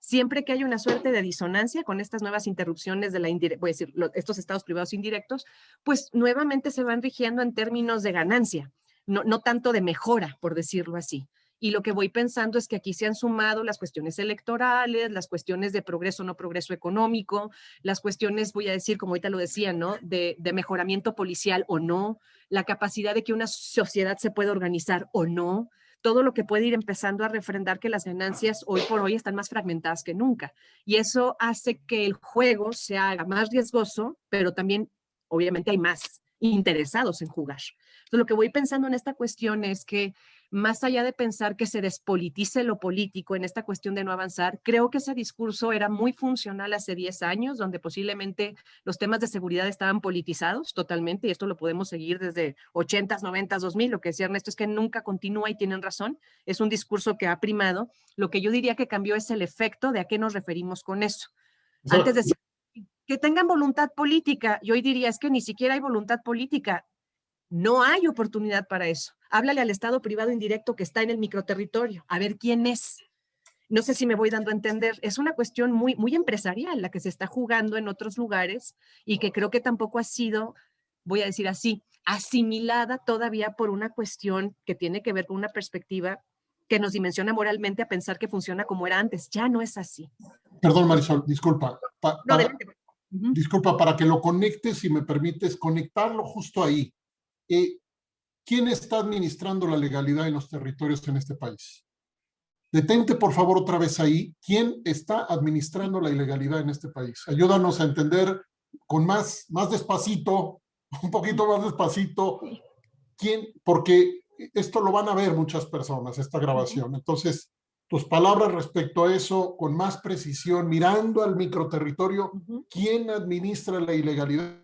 Siempre que hay una suerte de disonancia con estas nuevas interrupciones de la voy a decir, estos estados privados indirectos, pues nuevamente se van rigiendo en términos de ganancia, no tanto de mejora, por decirlo así. Y lo que voy pensando es que aquí se han sumado las cuestiones electorales, las cuestiones de progreso o no progreso económico, las cuestiones, voy a decir, como ahorita lo decía, ¿no? De mejoramiento policial o no, la capacidad de que una sociedad se pueda organizar o no, todo lo que puede ir empezando a refrendar que las ganancias hoy por hoy están más fragmentadas que nunca. Y eso hace que el juego se haga más riesgoso, pero también, obviamente, hay más interesados en jugar. Entonces, lo que voy pensando en esta cuestión es que más allá de pensar que se despolitice lo político en esta cuestión de no avanzar, creo que ese discurso era muy funcional hace 10 años, donde posiblemente los temas de seguridad estaban politizados totalmente, y esto lo podemos seguir desde 80s, 90s, 2000. Lo que decía Ernesto es que nunca continúa y tienen razón, es un discurso que ha primado. Lo que yo diría que cambió es el efecto de a qué nos referimos con eso. Antes decía que tengan voluntad política, yo hoy diría es que ni siquiera hay voluntad política. No hay oportunidad para eso. Háblale al Estado privado indirecto que está en el microterritorio, a ver quién es. No sé si me voy dando a entender. Es una cuestión muy, muy empresarial la que se está jugando en otros lugares y que creo que tampoco ha sido, voy a decir así, asimilada todavía por una cuestión que tiene que ver con una perspectiva que nos dimensiona moralmente a pensar que funciona como era antes. Ya no es así. Perdón, Marisol, disculpa. No, adelante. Disculpa, para que lo conectes, si me permites, conectarlo justo ahí. ¿Quién está administrando la legalidad en los territorios en este país? Detente, por favor, otra vez ahí. ¿Quién está administrando la ilegalidad en este país? Ayúdanos a entender con más despacito, un poquito más despacito, quién, porque esto lo van a ver muchas personas, esta grabación. Entonces, tus palabras respecto a eso, con más precisión, mirando al microterritorio, ¿quién administra la ilegalidad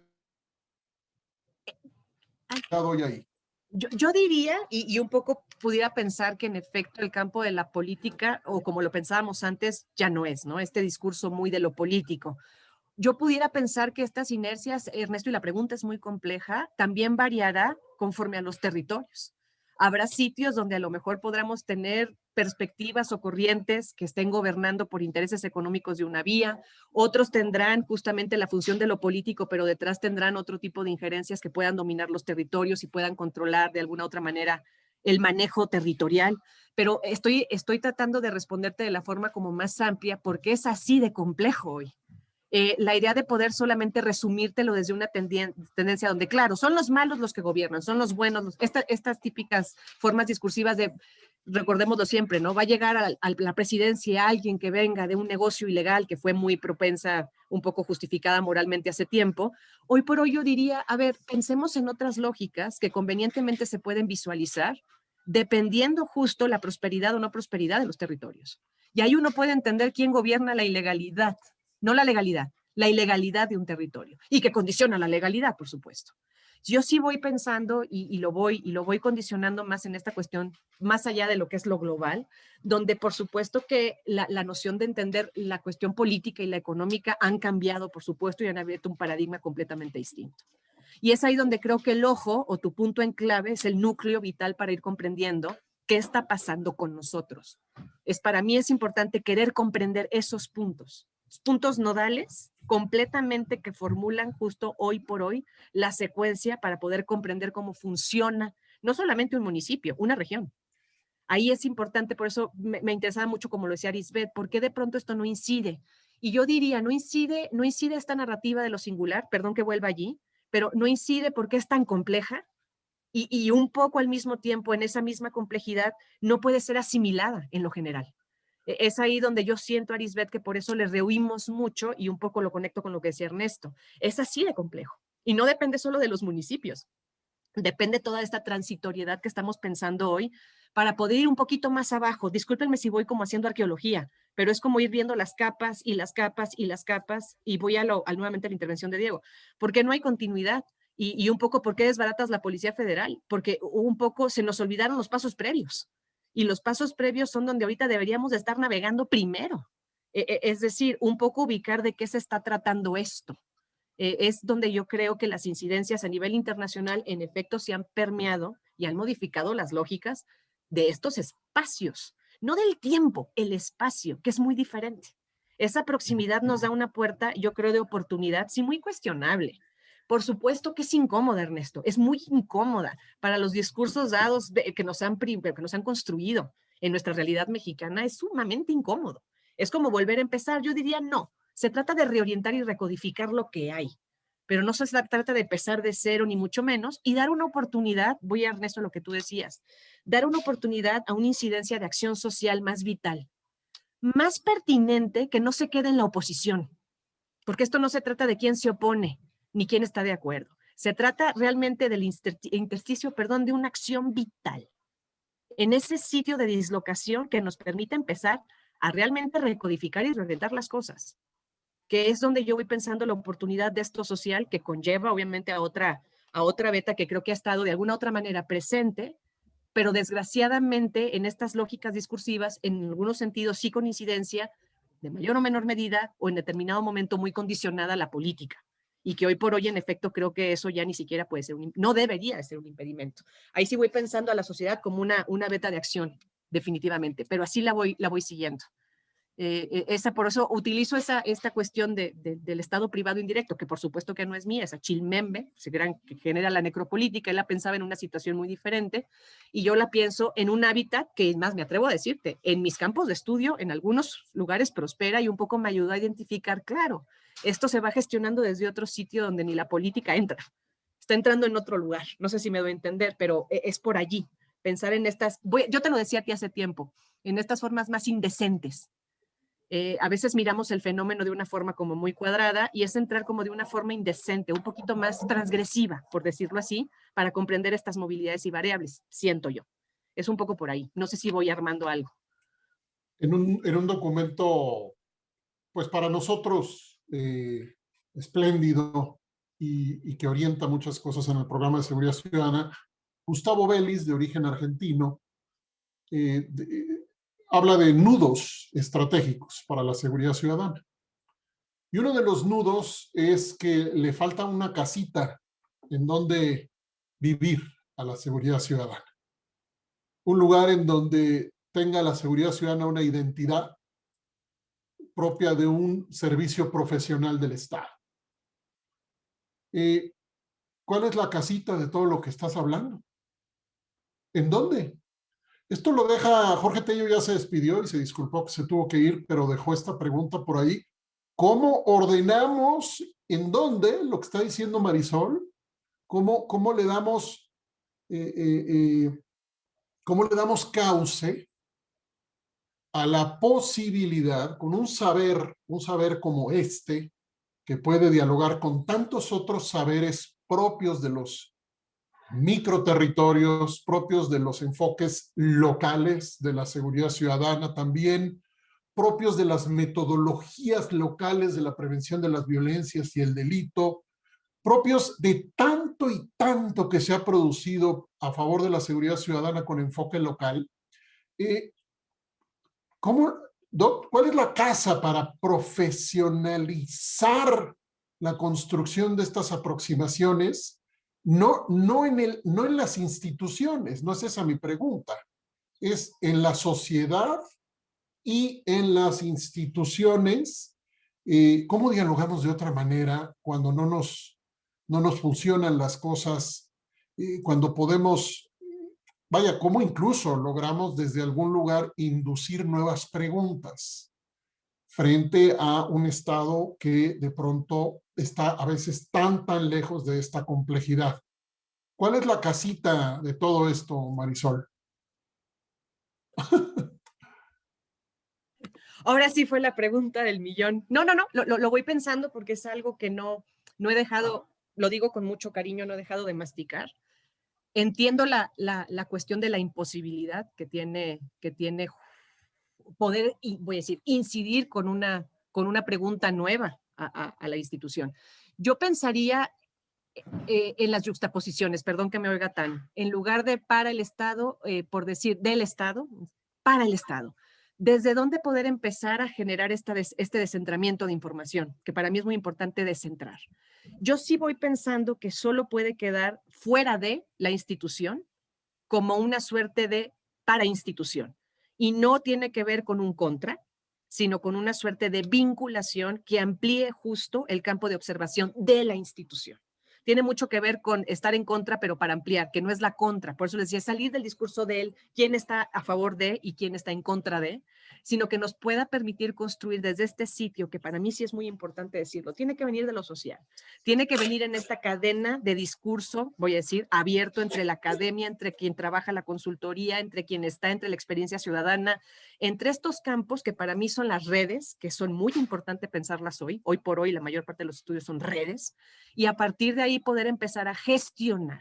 hoy ahí? Yo diría, y un poco pudiera pensar que en efecto el campo de la política, o como lo pensábamos antes, ya no es, ¿no? Este discurso muy de lo político. Yo pudiera pensar que estas inercias, Ernesto, y la pregunta es muy compleja, también variará conforme a los territorios. Habrá sitios donde a lo mejor podremos tener perspectivas o corrientes que estén gobernando por intereses económicos de una vía, otros tendrán justamente la función de lo político, pero detrás tendrán otro tipo de injerencias que puedan dominar los territorios y puedan controlar de alguna otra manera el manejo territorial. Pero estoy tratando de responderte de la forma como más amplia porque es así de complejo hoy. La idea de poder solamente resumírtelo desde una tendencia donde, claro, son los malos los que gobiernan, son los buenos, estas típicas formas discursivas de, recordémoslo siempre, ¿no? Va a llegar a la presidencia alguien que venga de un negocio ilegal que fue muy propensa, un poco justificada moralmente hace tiempo. Hoy por hoy yo diría, a ver, pensemos en otras lógicas que convenientemente se pueden visualizar dependiendo justo la prosperidad o no prosperidad de los territorios. Y ahí uno puede entender quién gobierna la ilegalidad, no la legalidad, la ilegalidad de un territorio y que condiciona la legalidad, por supuesto. Yo sí voy pensando y lo voy condicionando más en esta cuestión, más allá de lo que es lo global, donde por supuesto que la noción de entender la cuestión política y la económica han cambiado, por supuesto, y han abierto un paradigma completamente distinto. Y es ahí donde creo que el ojo o tu punto en clave es el núcleo vital para ir comprendiendo qué está pasando con nosotros. Para mí es importante querer comprender esos puntos nodales completamente que formulan justo hoy por hoy la secuencia para poder comprender cómo funciona no solamente un municipio, una región. Ahí es importante, por eso me interesaba mucho, como lo decía Arisbet, ¿por qué de pronto esto no incide? Y yo diría, no incide esta narrativa de lo singular, perdón que vuelva allí, pero no incide porque es tan compleja y un poco al mismo tiempo en esa misma complejidad no puede ser asimilada en lo general. Es ahí donde yo siento, Arisbet, que por eso le rehuimos mucho y un poco lo conecto con lo que decía Ernesto. Es así de complejo y no depende solo de los municipios. Depende toda esta transitoriedad que estamos pensando hoy para poder ir un poquito más abajo. Discúlpenme si voy como haciendo arqueología, pero es como ir viendo las capas y las capas y las capas y voy nuevamente a la intervención de Diego, porque no hay continuidad Y un poco, ¿por qué desbaratas la Policía Federal? Porque un poco se nos olvidaron los pasos previos. Y los pasos previos son donde ahorita deberíamos de estar navegando primero. Es decir, un poco ubicar de qué se está tratando esto. Es donde yo creo que las incidencias a nivel internacional en efecto se han permeado y han modificado las lógicas de estos espacios. No del tiempo, el espacio, que es muy diferente. Esa proximidad nos da una puerta, yo creo, de oportunidad, sí, muy cuestionable. Por supuesto que es incómoda, Ernesto, es muy incómoda para los discursos dados que nos han construido en nuestra realidad mexicana, es sumamente incómodo. Es como volver a empezar, yo diría no, se trata de reorientar y recodificar lo que hay, pero no se trata de empezar de cero ni mucho menos y dar una oportunidad, voy a Ernesto lo que tú decías, dar una oportunidad a una incidencia de acción social más vital, más pertinente, que no se quede en la oposición, porque esto no se trata de quién se opone ni quién está de acuerdo. Se trata realmente del intersticio, de una acción vital en ese sitio de dislocación que nos permite empezar a realmente recodificar y reorientar las cosas, que es donde yo voy pensando la oportunidad de esto social que conlleva obviamente a otra beta que creo que ha estado de alguna otra manera presente, pero desgraciadamente en estas lógicas discursivas, en algunos sentidos sí con incidencia, de mayor o menor medida, o en determinado momento muy condicionada a la política. Y que hoy por hoy, en efecto, creo que eso ya ni siquiera puede ser, no debería de ser un impedimento. Ahí sí voy pensando a la sociedad como una beta de acción, definitivamente, pero así la voy siguiendo. Por eso utilizo esta cuestión del Estado privado indirecto, que por supuesto que no es mía, esa chilmembe, que genera la necropolítica. Él la pensaba en una situación muy diferente y yo la pienso en un hábitat que, más me atrevo a decirte, en mis campos de estudio, en algunos lugares prospera y un poco me ayudó a identificar, claro, esto se va gestionando desde otro sitio donde ni la política entra, está entrando en otro lugar. No sé si me doy a entender, pero es por allí. Pensar en estas, yo te lo decía a ti hace tiempo, en estas formas más indecentes. A veces miramos el fenómeno de una forma como muy cuadrada y es entrar como de una forma indecente, un poquito más transgresiva, por decirlo así, para comprender estas movilidades y variables, siento yo. Es un poco por ahí. No sé si voy armando algo. En un documento, pues para nosotros, espléndido y que orienta muchas cosas en el programa de seguridad ciudadana, Gustavo Vélez, de origen argentino, habla de nudos estratégicos para la seguridad ciudadana. Y uno de los nudos es que le falta una casita en donde vivir a la seguridad ciudadana. Un lugar en donde tenga la seguridad ciudadana una identidad propia de un servicio profesional del Estado. ¿Cuál es la casita de todo lo que estás hablando? ¿En dónde? Esto lo deja, Jorge Tello ya se despidió y se disculpó que se tuvo que ir, pero dejó esta pregunta por ahí. ¿Cómo ordenamos en dónde, lo que está diciendo Marisol, cómo le damos, cómo le damos cauce a la posibilidad, con un saber como este, que puede dialogar con tantos otros saberes propios de los microterritorios, propios de los enfoques locales de la seguridad ciudadana, también propios de las metodologías locales de la prevención de las violencias y el delito, propios de tanto y tanto que se ha producido a favor de la seguridad ciudadana con enfoque local. ¿Cuál es la casa para profesionalizar la construcción de estas aproximaciones? No en las instituciones, no es esa mi pregunta, es en la sociedad y en las instituciones. ¿Cómo dialogamos de otra manera cuando no nos funcionan las cosas? Cuando podemos, vaya, cómo incluso logramos desde algún lugar inducir nuevas preguntas frente a un Estado que de pronto está a veces tan lejos de esta complejidad. ¿Cuál es la casita de todo esto, Marisol? Ahora sí fue la pregunta del millón. No, lo voy pensando porque es algo que no he dejado, lo digo con mucho cariño, no he dejado de masticar. Entiendo la cuestión de la imposibilidad que tiene poder, voy a decir, incidir con una pregunta nueva a la institución. Yo pensaría en las yuxtaposiciones, perdón que me oiga tan, en lugar de para el Estado, por decir del Estado, para el Estado. ¿Desde dónde poder empezar a generar este descentramiento de información? Que para mí es muy importante descentrar. Yo sí voy pensando que solo puede quedar fuera de la institución como una suerte de parainstitución. Y no tiene que ver con un contra, sino con una suerte de vinculación que amplíe justo el campo de observación de la institución. Tiene mucho que ver con estar en contra, pero para ampliar, que no es la contra. Por eso les decía, salir del discurso de él, quién está a favor de y quién está en contra de, sino que nos pueda permitir construir desde este sitio, que para mí sí es muy importante decirlo, tiene que venir de lo social, tiene que venir en esta cadena de discurso, voy a decir, abierto entre la academia, entre quien trabaja la consultoría, entre quien está entre la experiencia ciudadana, entre estos campos que para mí son las redes, que son muy importantes pensarlas hoy por hoy la mayor parte de los estudios son redes, y a partir de ahí poder empezar a gestionar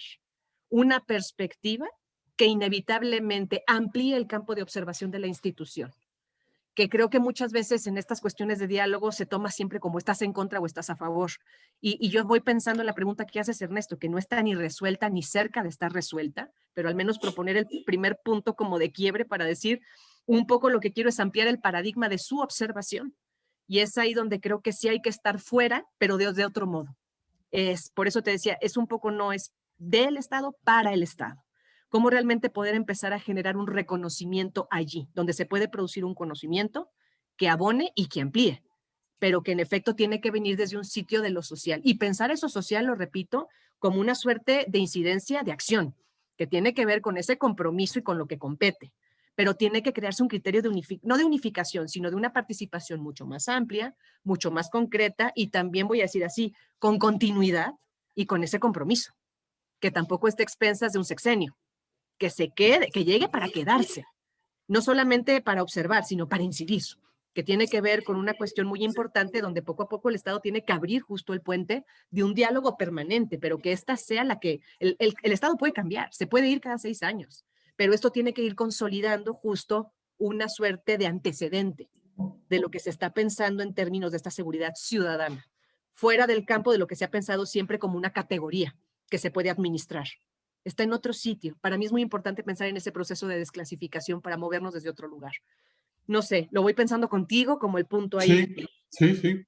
una perspectiva que inevitablemente amplíe el campo de observación de la institución, que creo que muchas veces en estas cuestiones de diálogo se toma siempre como estás en contra o estás a favor. Y yo voy pensando en la pregunta que haces, Ernesto, que no está ni resuelta ni cerca de estar resuelta, pero al menos proponer el primer punto como de quiebre para decir un poco lo que quiero es ampliar el paradigma de su observación. Y es ahí donde creo que sí hay que estar fuera, pero de otro modo. Por eso te decía, es un poco no es del Estado para el Estado. Cómo realmente poder empezar a generar un reconocimiento allí, donde se puede producir un conocimiento que abone y que amplíe, pero que en efecto tiene que venir desde un sitio de lo social. Y pensar eso social, lo repito, como una suerte de incidencia de acción, que tiene que ver con ese compromiso y con lo que compete, pero tiene que crearse un criterio de no de unificación, sino de una participación mucho más amplia, mucho más concreta y también, voy a decir así, con continuidad y con ese compromiso, que tampoco esté a expensas de un sexenio, que se quede, que llegue para quedarse, no solamente para observar, sino para incidir, que tiene que ver con una cuestión muy importante donde poco a poco el Estado tiene que abrir justo el puente de un diálogo permanente, pero que esta sea la que, el Estado puede cambiar, se puede ir cada 6 años, pero esto tiene que ir consolidando justo una suerte de antecedente de lo que se está pensando en términos de esta seguridad ciudadana, fuera del campo de lo que se ha pensado siempre como una categoría que se puede administrar. Está en otro sitio. Para mí es muy importante pensar en ese proceso de desclasificación para movernos desde otro lugar. No sé, lo voy pensando contigo como el punto ahí. Sí.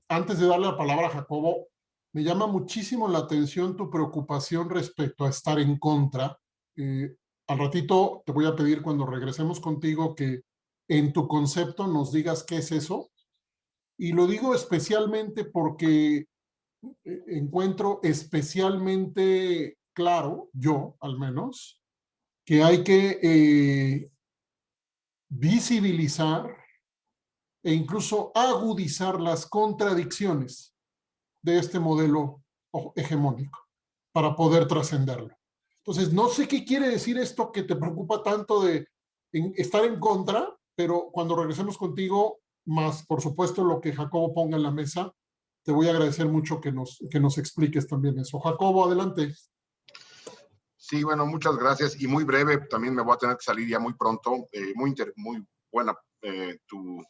Antes de darle la palabra a Jacobo, me llama muchísimo la atención tu preocupación respecto a estar en contra. Al ratito te voy a pedir cuando regresemos contigo que en tu concepto nos digas qué es eso. Y lo digo especialmente porque encuentro especialmente claro, yo al menos, que hay que visibilizar e incluso agudizar las contradicciones de este modelo hegemónico para poder trascenderlo. Entonces, no sé qué quiere decir esto que te preocupa tanto de estar en contra, pero cuando regresemos contigo, más por supuesto lo que Jacobo ponga en la mesa, te voy a agradecer mucho que nos expliques también eso. Jacobo, adelante. Sí, bueno, muchas gracias y muy breve, también me voy a tener que salir ya muy pronto. Muy buena tu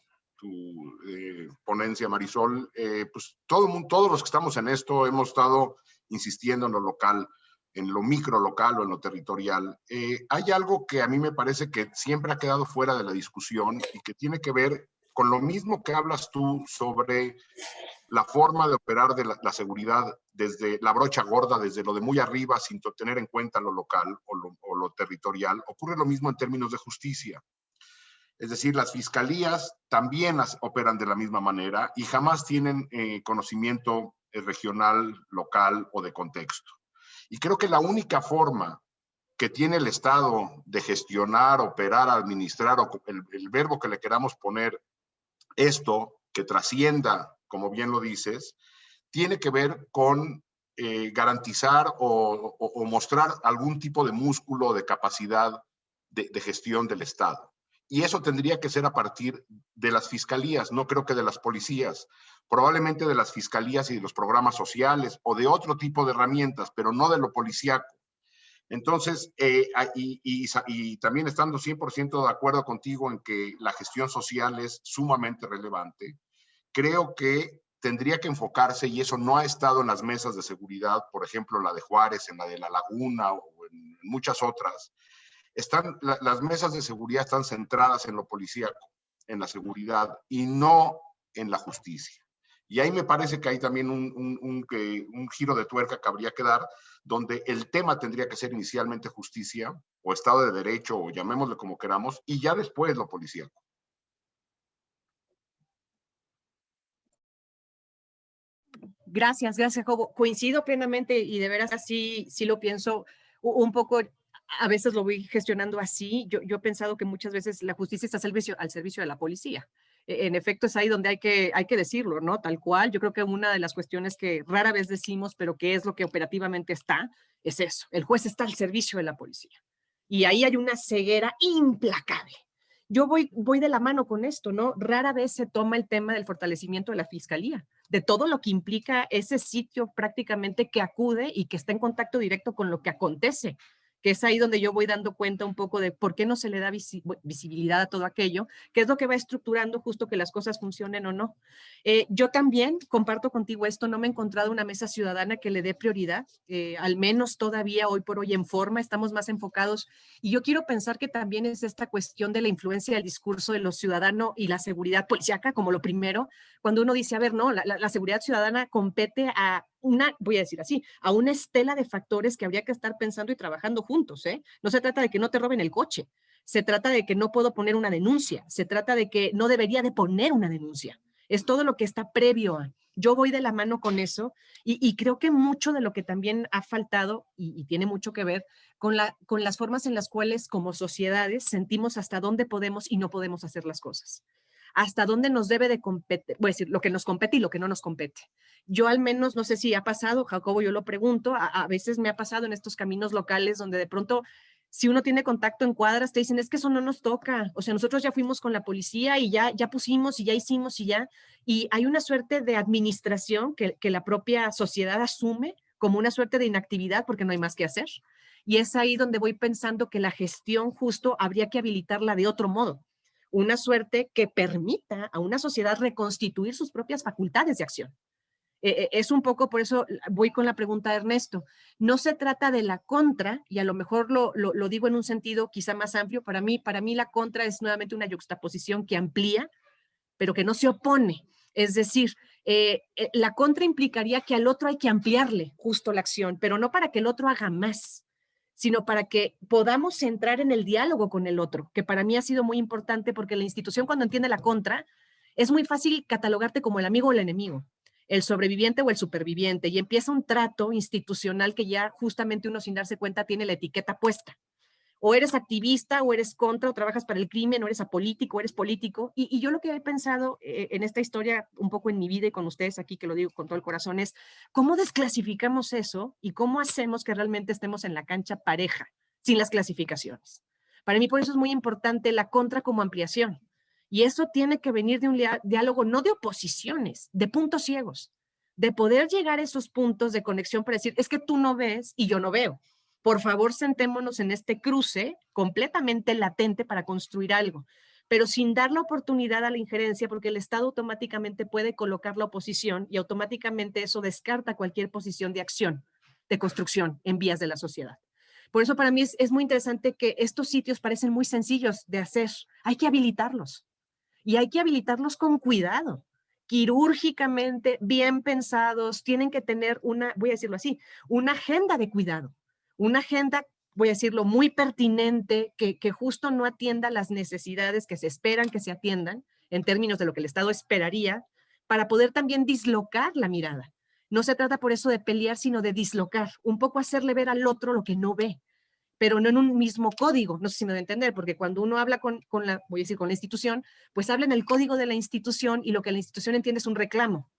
ponencia, Marisol. Pues todos los que estamos en esto hemos estado insistiendo en lo local, en lo micro local o en lo territorial. Hay algo que a mí me parece que siempre ha quedado fuera de la discusión y que tiene que ver con lo mismo que hablas tú sobre la forma de operar de la seguridad desde la brocha gorda, desde lo de muy arriba, sin tener en cuenta lo local o lo territorial. Ocurre lo mismo en términos de justicia. Es decir, las fiscalías también operan de la misma manera y jamás tienen conocimiento regional, local o de contexto. Y creo que la única forma que tiene el Estado de gestionar, operar, administrar, o el verbo que le queramos poner, esto que trascienda, como bien lo dices, tiene que ver con garantizar o mostrar algún tipo de músculo o de capacidad de gestión del Estado. Y eso tendría que ser a partir de las fiscalías, no creo que de las policías, probablemente de las fiscalías y de los programas sociales o de otro tipo de herramientas, pero no de lo policíaco. Entonces, y también estando 100% de acuerdo contigo en que la gestión social es sumamente relevante, creo que tendría que enfocarse, y eso no ha estado en las mesas de seguridad, por ejemplo, la de Juárez, en la de La Laguna o en muchas otras. Las mesas de seguridad están centradas en lo policíaco, en la seguridad, y no en la justicia. Y ahí me parece que hay también un giro de tuerca que habría que dar, donde el tema tendría que ser inicialmente justicia o Estado de Derecho, o llamémosle como queramos, y ya después lo policíaco. Gracias, Jacobo. Coincido plenamente y de veras sí lo pienso un poco. A veces lo voy gestionando así. Yo he pensado que muchas veces la justicia está al servicio de la policía. En efecto, es ahí donde hay que decirlo, ¿no? Tal cual. Yo creo que una de las cuestiones que rara vez decimos, pero que es lo que operativamente está, es eso. El juez está al servicio de la policía. Y ahí hay una ceguera implacable. Yo voy de la mano con esto, ¿no? Rara vez se toma el tema del fortalecimiento de la fiscalía, de todo lo que implica ese sitio prácticamente que acude y que está en contacto directo con lo que acontece, que es ahí donde yo voy dando cuenta un poco de por qué no se le da visibilidad a todo aquello, que es lo que va estructurando justo que las cosas funcionen o no. Yo también comparto contigo esto, no me he encontrado una mesa ciudadana que le dé prioridad, al menos todavía hoy por hoy en forma, estamos más enfocados, y yo quiero pensar que también es esta cuestión de la influencia del discurso de los ciudadanos y la seguridad policíaca como lo primero, cuando uno dice, a ver, no, la seguridad ciudadana compete a voy a decir así, a una estela de factores que habría que estar pensando y trabajando juntos, ¿eh? No se trata de que no te roben el coche, se trata de que no puedo poner una denuncia, se trata de que no debería de poner una denuncia, es todo lo que está previo a. Yo voy de la mano con eso y creo que mucho de lo que también ha faltado y tiene mucho que ver con las formas en las cuales como sociedades sentimos hasta dónde podemos y no podemos hacer las cosas. Hasta dónde nos debe de competir, voy a decir, lo que nos compete y lo que no nos compete. Yo al menos, no sé si ha pasado, Jacobo, yo lo pregunto, a veces me ha pasado en estos caminos locales donde de pronto, si uno tiene contacto en cuadras, te dicen, es que eso no nos toca, o sea, nosotros ya fuimos con la policía y ya pusimos y ya hicimos y hay una suerte de administración que la propia sociedad asume como una suerte de inactividad porque no hay más que hacer. Y es ahí donde voy pensando que la gestión justo habría que habilitarla de otro modo, una suerte que permita a una sociedad reconstituir sus propias facultades de acción. Es un poco, por eso voy con la pregunta de Ernesto, no se trata de la contra, y a lo mejor lo digo en un sentido quizá más amplio, para mí la contra es nuevamente una yuxtaposición que amplía, pero que no se opone, es decir, la contra implicaría que al otro hay que ampliarle justo la acción, pero no para que el otro haga más, sino para que podamos entrar en el diálogo con el otro, que para mí ha sido muy importante porque la institución cuando entiende la contra, es muy fácil catalogarte como el amigo o el enemigo, el sobreviviente o el superviviente, y empieza un trato institucional que ya justamente uno sin darse cuenta tiene la etiqueta puesta. O eres activista, o eres contra, o trabajas para el crimen, o eres apolítico, o eres político. Y yo lo que he pensado en esta historia, un poco en mi vida y con ustedes aquí, que lo digo con todo el corazón, es cómo desclasificamos eso y cómo hacemos que realmente estemos en la cancha pareja, sin las clasificaciones. Para mí por eso es muy importante la contra como ampliación. Y eso tiene que venir de un diálogo, no de oposiciones, de puntos ciegos, de poder llegar a esos puntos de conexión para decir, es que tú no ves y yo no veo. Por favor, sentémonos en este cruce completamente latente para construir algo, pero sin dar la oportunidad a la injerencia, porque el Estado automáticamente puede colocar la oposición y automáticamente eso descarta cualquier posición de acción, de construcción en vías de la sociedad. Por eso para mí es muy interesante que estos sitios parecen muy sencillos de hacer. Hay que habilitarlos y hay que habilitarlos con cuidado, quirúrgicamente, bien pensados, tienen que tener una, voy a decirlo así, una agenda de cuidado. Una agenda, voy a decirlo, muy pertinente, que justo no atienda las necesidades que se esperan que se atiendan en términos de lo que el Estado esperaría, para poder también dislocar la mirada. No se trata por eso de pelear, sino de dislocar, un poco hacerle ver al otro lo que no ve, pero no en un mismo código, no sé si me va a entender, porque cuando uno habla con la, voy a decir, con la institución, pues habla en el código de la institución y lo que la institución entiende es un reclamo.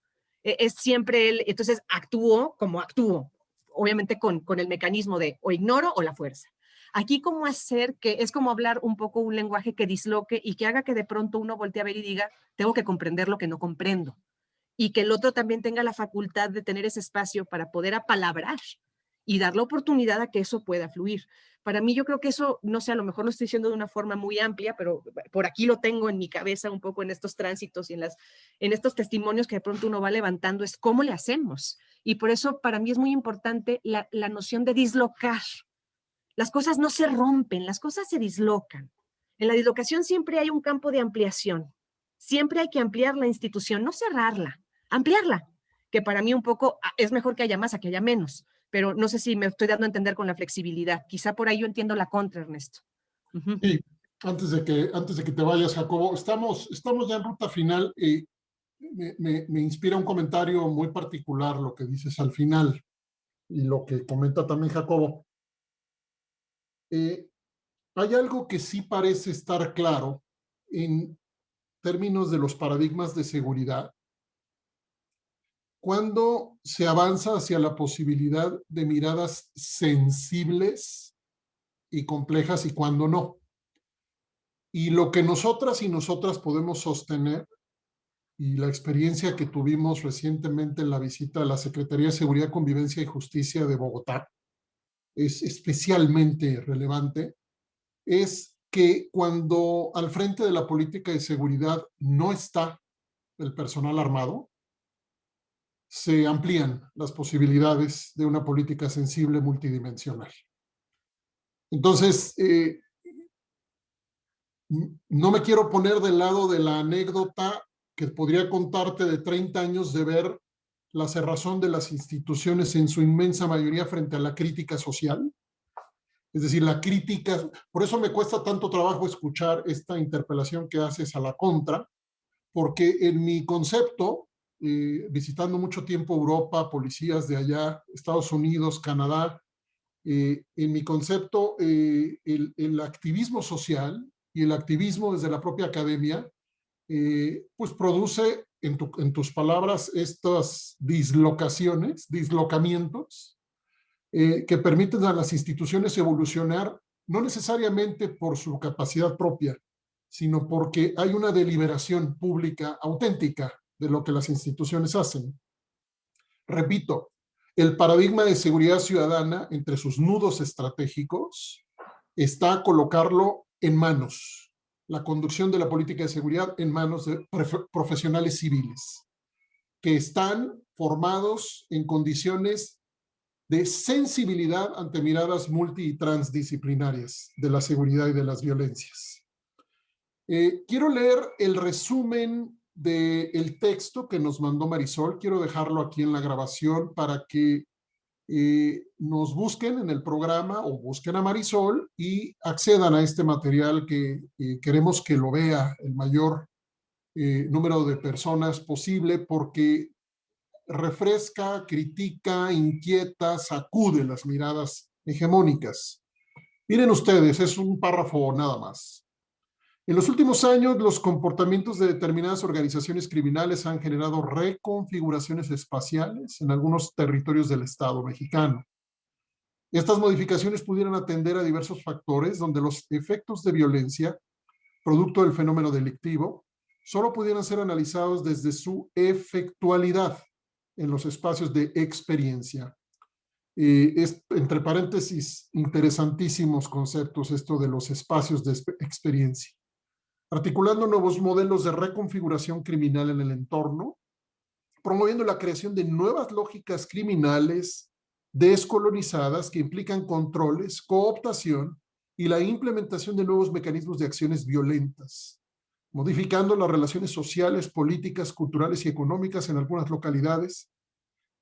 Es siempre él, entonces actúo como actúo, obviamente con el mecanismo de o ignoro o la fuerza. Aquí cómo hacer que es como hablar un poco un lenguaje que disloque y que haga que de pronto uno voltee a ver y diga, tengo que comprender lo que no comprendo. Y que el otro también tenga la facultad de tener ese espacio para poder apalabrar y dar la oportunidad a que eso pueda fluir. Para mí, yo creo que eso, no sé, a lo mejor lo estoy diciendo de una forma muy amplia, pero por aquí lo tengo en mi cabeza un poco en estos tránsitos y en estos testimonios que de pronto uno va levantando, es cómo le hacemos. Y por eso para mí es muy importante la noción de dislocar. Las cosas no se rompen, las cosas se dislocan. En la dislocación siempre hay un campo de ampliación. Siempre hay que ampliar la institución, no cerrarla, ampliarla, que para mí un poco es mejor que haya más a que haya menos, pero no sé si me estoy dando a entender con la flexibilidad. Quizá por ahí yo entiendo la contra, Ernesto. Sí, antes de que te vayas, Jacobo, estamos ya en ruta final. Me inspira un comentario muy particular lo que dices al final y lo que comenta también Jacobo. Hay algo que sí parece estar claro en términos de los paradigmas de seguridad. Cuando se avanza hacia la posibilidad de miradas sensibles y complejas y cuando no. Y lo que nosotras y nosotras podemos sostener, y la experiencia que tuvimos recientemente en la visita a la Secretaría de Seguridad, Convivencia y Justicia de Bogotá, es especialmente relevante, es que cuando al frente de la política de seguridad no está el personal armado, se amplían las posibilidades de una política sensible multidimensional. Entonces, no me quiero poner del lado de la anécdota que podría contarte de 30 años de ver la cerrazón de las instituciones en su inmensa mayoría frente a la crítica social. Es decir, la crítica, por eso me cuesta tanto trabajo escuchar esta interpelación que haces a la contra, porque en mi concepto, visitando mucho tiempo Europa, policías de allá, Estados Unidos, Canadá, en mi concepto, el activismo social y el activismo desde la propia academia, pues produce, en tus palabras, estas dislocaciones, dislocamientos, que permiten a las instituciones evolucionar, no necesariamente por su capacidad propia, sino porque hay una deliberación pública auténtica de lo que las instituciones hacen. Repito, el paradigma de seguridad ciudadana, entre sus nudos estratégicos, está colocarlo en manos, la conducción de la política de seguridad en manos de profesionales civiles, que están formados en condiciones de sensibilidad ante miradas multi y transdisciplinarias de la seguridad y de las violencias. Quiero leer el resumen del texto que nos mandó Marisol. Quiero dejarlo aquí en la grabación para que nos busquen en el programa o busquen a Marisol y accedan a este material que queremos que lo vea el mayor número de personas posible, porque refresca, critica, inquieta, sacude las miradas hegemónicas. Miren ustedes, es un párrafo nada más. En los últimos años, los comportamientos de determinadas organizaciones criminales han generado reconfiguraciones espaciales en algunos territorios del Estado mexicano. Estas modificaciones pudieran atender a diversos factores donde los efectos de violencia, producto del fenómeno delictivo, solo pudieran ser analizados desde su efectualidad en los espacios de experiencia. Es, entre paréntesis, interesantísimos conceptos esto de los espacios de experiencia. Articulando nuevos modelos de reconfiguración criminal en el entorno, promoviendo la creación de nuevas lógicas criminales descolonizadas que implican controles, cooptación y la implementación de nuevos mecanismos de acciones violentas, modificando las relaciones sociales, políticas, culturales y económicas en algunas localidades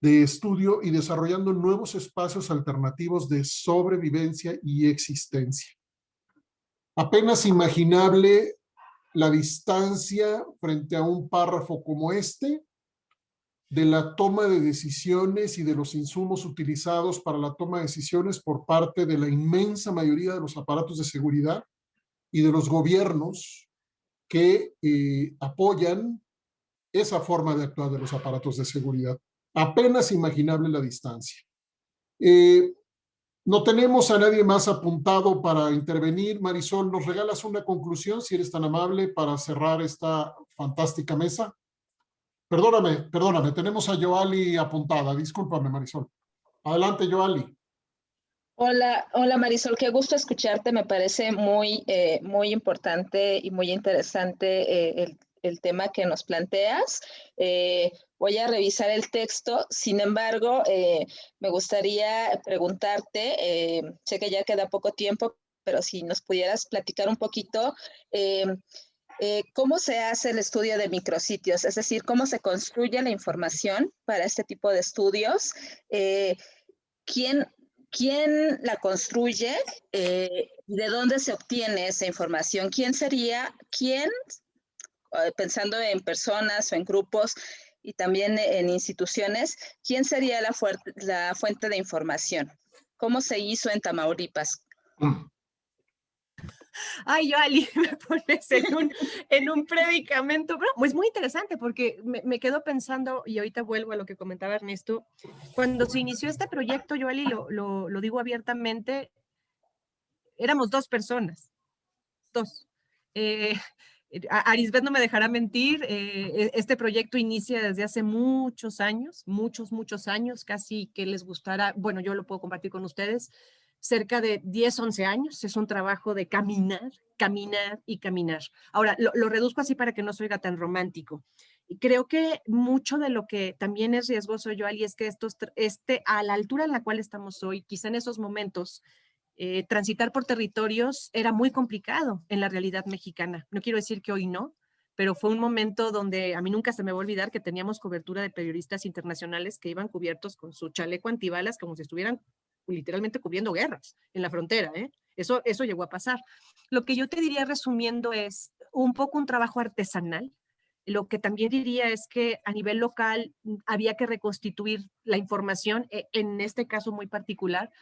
de estudio y desarrollando nuevos espacios alternativos de sobrevivencia y existencia. Apenas imaginable la distancia frente a un párrafo como este de la toma de decisiones y de los insumos utilizados para la toma de decisiones por parte de la inmensa mayoría de los aparatos de seguridad y de los gobiernos que apoyan esa forma de actuar de los aparatos de seguridad. Apenas imaginable la distancia. No tenemos a nadie más apuntado para intervenir. Marisol, ¿nos regalas una conclusión, si eres tan amable, para cerrar esta fantástica mesa? Perdóname, tenemos a Yoali apuntada. Discúlpame, Marisol. Adelante, Yoali. Hola Marisol, qué gusto escucharte. Me parece muy importante y muy interesante el tema que nos planteas. Voy a revisar el texto. Sin embargo, me gustaría preguntarte, sé que ya queda poco tiempo, pero si nos pudieras platicar un poquito, ¿cómo se hace el estudio de micrositios? Es decir, ¿cómo se construye la información para este tipo de estudios? ¿Quién, quién la construye? ¿De dónde se obtiene esa información? ¿Quién sería, pensando en personas o en grupos y también en instituciones, quién sería la fuente de información? ¿Cómo se hizo en Tamaulipas? Ay, Yoali, me pones en un predicamento. Pero, pues muy interesante porque me quedo pensando, y ahorita vuelvo a lo que comentaba Ernesto, cuando se inició este proyecto, Yoali, lo digo abiertamente, éramos 2 personas, 2. Arisbet no me dejará mentir, este proyecto inicia desde hace muchos años, muchos años, casi que les gustará, bueno, yo lo puedo compartir con ustedes, cerca de 10, 11 años, es un trabajo de caminar y caminar. Ahora, lo reduzco así para que no se oiga tan romántico. Y creo que mucho de lo que también es riesgoso, Yoali, es que a la altura en la cual estamos hoy, quizá en esos momentos, transitar por territorios era muy complicado en la realidad mexicana. No quiero decir que hoy no, pero fue un momento donde a mí nunca se me va a olvidar que teníamos cobertura de periodistas internacionales que iban cubiertos con su chaleco antibalas como si estuvieran literalmente cubriendo guerras en la frontera, ¿eh? Eso llegó a pasar. Lo que yo te diría resumiendo es un poco un trabajo artesanal. Lo que también diría es que a nivel local había que reconstituir la información, en este caso muy particular,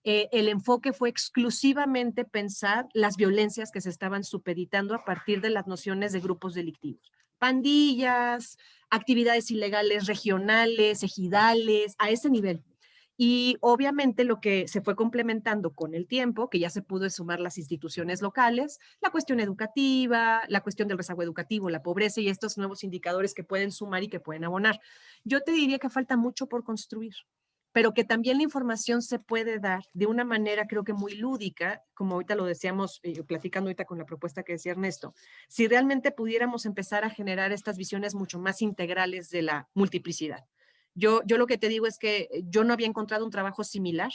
el enfoque fue exclusivamente pensar las violencias que se estaban supeditando a partir de las nociones de grupos delictivos. Pandillas, actividades ilegales regionales, ejidales, a ese nivel. Y obviamente lo que se fue complementando con el tiempo, que ya se pudo sumar las instituciones locales, la cuestión educativa, la cuestión del rezago educativo, la pobreza y estos nuevos indicadores que pueden sumar y que pueden abonar. Yo te diría que falta mucho por construir, pero que también la información se puede dar de una manera creo que muy lúdica, como ahorita lo decíamos, platicando ahorita con la propuesta que decía Ernesto, si realmente pudiéramos empezar a generar estas visiones mucho más integrales de la multiplicidad. Yo lo que te digo es que yo no había encontrado un trabajo similar.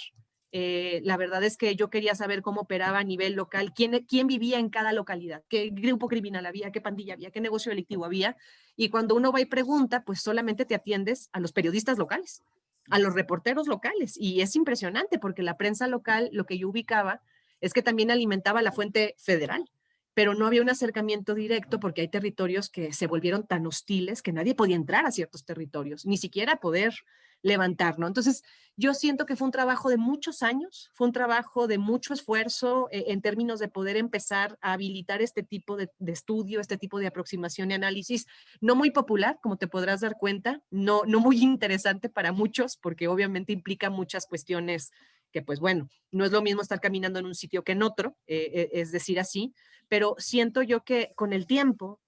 La verdad es que yo quería saber cómo operaba a nivel local, quién vivía en cada localidad, qué grupo criminal había, qué pandilla había, qué negocio delictivo había. Y cuando uno va y pregunta, pues solamente te atiendes a los periodistas locales, a los reporteros locales. Y es impresionante porque la prensa local, lo que yo ubicaba, es que también alimentaba la fuente federal, pero no había un acercamiento directo porque hay territorios que se volvieron tan hostiles que nadie podía entrar a ciertos territorios, ni siquiera poder levantar, ¿no? Entonces, yo siento que fue un trabajo de muchos años, fue un trabajo de mucho esfuerzo en términos de poder empezar a habilitar este tipo de estudio, este tipo de aproximación y análisis, no muy popular, como te podrás dar cuenta, no muy interesante para muchos, porque obviamente implica muchas cuestiones que, pues bueno, no es lo mismo estar caminando en un sitio que en otro, es decir, así, pero siento yo que con el tiempo,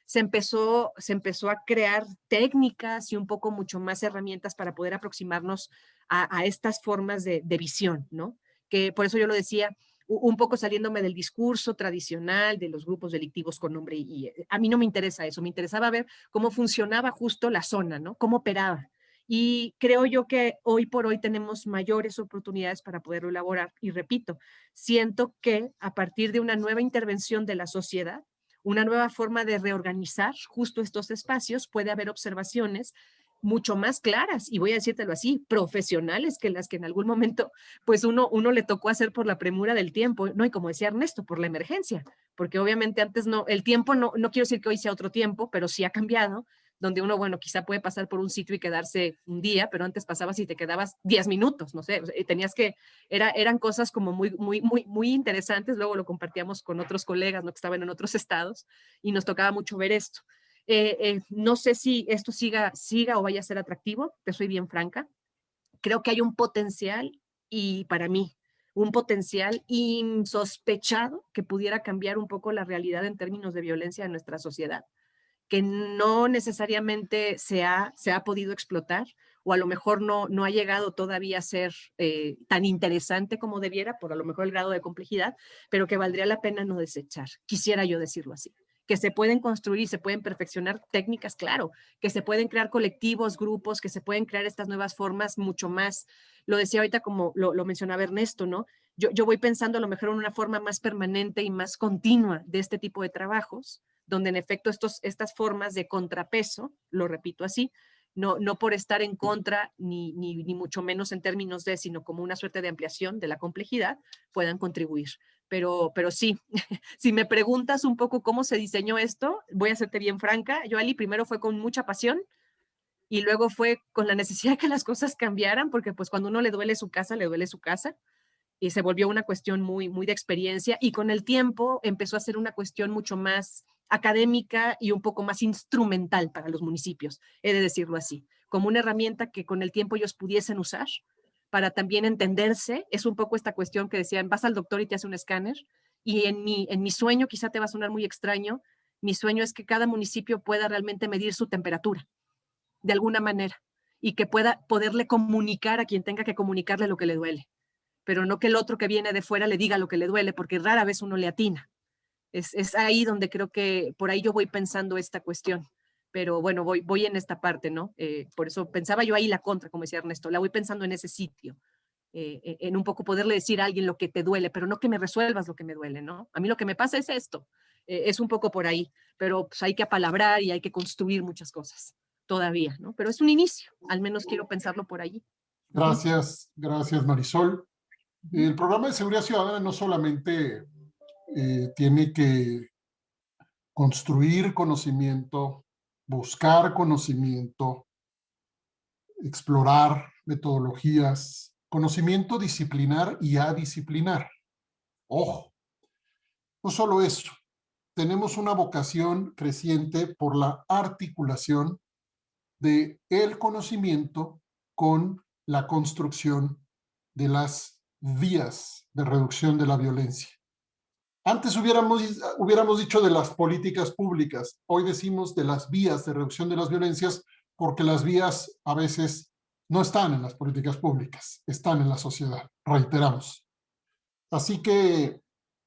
se empezó a crear técnicas y un poco mucho más herramientas para poder aproximarnos a estas formas de visión, ¿no? Que por eso yo lo decía, un poco saliéndome del discurso tradicional de los grupos delictivos con nombre y a mí no me interesa eso, me interesaba ver cómo funcionaba justo la zona, ¿no? Cómo operaba. Y creo yo que hoy por hoy tenemos mayores oportunidades para poderlo elaborar. Y repito, siento que a partir de una nueva intervención de la sociedad, una nueva forma de reorganizar justo estos espacios, puede haber observaciones mucho más claras, y voy a decírtelo así, profesionales que las que en algún momento pues uno le tocó hacer por la premura del tiempo, ¿no? Y como decía Ernesto, por la emergencia, porque obviamente antes no, el tiempo no quiero decir que hoy sea otro tiempo, pero sí ha cambiado, donde uno, bueno, quizá puede pasar por un sitio y quedarse un día, pero antes pasabas y te quedabas 10 minutos, no sé, tenías que, eran cosas como muy interesantes, luego lo compartíamos con otros colegas, ¿no? Que estaban en otros estados, y nos tocaba mucho ver esto. No sé si esto siga o vaya a ser atractivo, te soy bien franca. Creo que hay un potencial, y para mí, un potencial insospechado que pudiera cambiar un poco la realidad en términos de violencia en nuestra sociedad, que no necesariamente se ha podido explotar o a lo mejor no ha llegado todavía a ser tan interesante como debiera, por a lo mejor el grado de complejidad, pero que valdría la pena no desechar. Quisiera yo decirlo así. Que se pueden construir y se pueden perfeccionar técnicas, claro, que se pueden crear colectivos, grupos, que se pueden crear estas nuevas formas mucho más, lo decía ahorita como lo mencionaba Ernesto, ¿no? Yo voy pensando a lo mejor en una forma más permanente y más continua de este tipo de trabajos, donde en efecto estas formas de contrapeso, lo repito así, no por estar en contra, ni mucho menos en términos de, sino como una suerte de ampliación de la complejidad, puedan contribuir. Pero sí, si me preguntas un poco cómo se diseñó esto, voy a serte bien franca, Yoali, primero fue con mucha pasión y luego fue con la necesidad de que las cosas cambiaran, porque pues cuando uno le duele su casa, le duele su casa, y se volvió una cuestión muy, muy de experiencia, y con el tiempo empezó a ser una cuestión mucho más académica y un poco más instrumental para los municipios, he de decirlo así, como una herramienta que con el tiempo ellos pudiesen usar para también entenderse. Es un poco esta cuestión que decían, vas al doctor y te hace un escáner, y en mi sueño, quizá te va a sonar muy extraño, mi sueño es que cada municipio pueda realmente medir su temperatura, de alguna manera, y que pueda poderle comunicar a quien tenga que comunicarle lo que le duele, pero no que el otro que viene de fuera le diga lo que le duele, porque rara vez uno le atina. Es ahí donde creo que por ahí yo voy pensando esta cuestión. Pero bueno, voy en esta parte, ¿no? Por eso pensaba yo ahí la contra, como decía Ernesto, la voy pensando en ese sitio, en un poco poderle decir a alguien lo que te duele, pero no que me resuelvas lo que me duele, ¿no? A mí lo que me pasa es esto, es un poco por ahí, pero pues hay que apalabrar y hay que construir muchas cosas todavía, ¿no? Pero es un inicio, al menos quiero pensarlo por allí. Gracias, gracias Marisol. El programa de seguridad ciudadana no solamente tiene que construir conocimiento, buscar conocimiento, explorar metodologías, conocimiento disciplinar y adisciplinar. Ojo, no solo eso, tenemos una vocación creciente por la articulación de el conocimiento con la construcción de las vías de reducción de la violencia. Antes hubiéramos dicho de las políticas públicas, hoy decimos de las vías de reducción de las violencias, porque las vías a veces no están en las políticas públicas, están en la sociedad, reiteramos. Así que